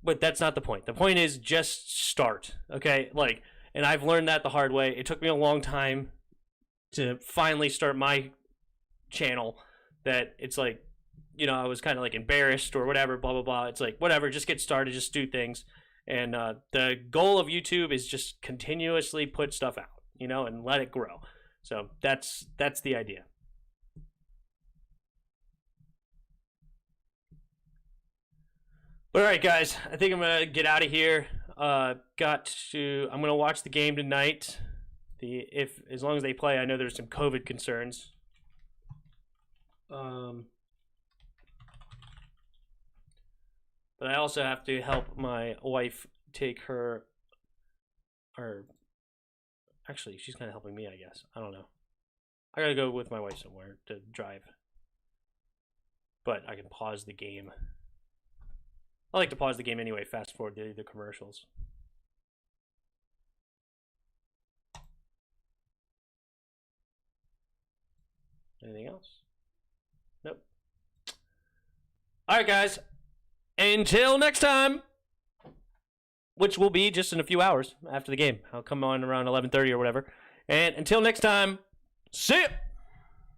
but that's not the point. The point is just start, okay? Like, and I've learned that the hard way. It took me a long time to finally start my channel, that it's like, you know, I was kind of like embarrassed or whatever, blah, blah, blah. It's like, whatever, just get started, just do things. And the goal of YouTube is just continuously put stuff out, you know, and let it grow. So that's the idea. But all right, guys, I think I'm gonna get out of here. I'm gonna watch the game tonight. As long as they play, I know there's some COVID concerns. But I also have to help my wife take her, or actually, she's kind of helping me, I guess. I don't know. I gotta go with my wife somewhere to drive. But I can pause the game. I like to pause the game anyway, fast forward the commercials. Anything else? Nope. All right, guys. Until next time, which will be just in a few hours after the game. I'll come on around 11:30 or whatever. And until next time, see ya!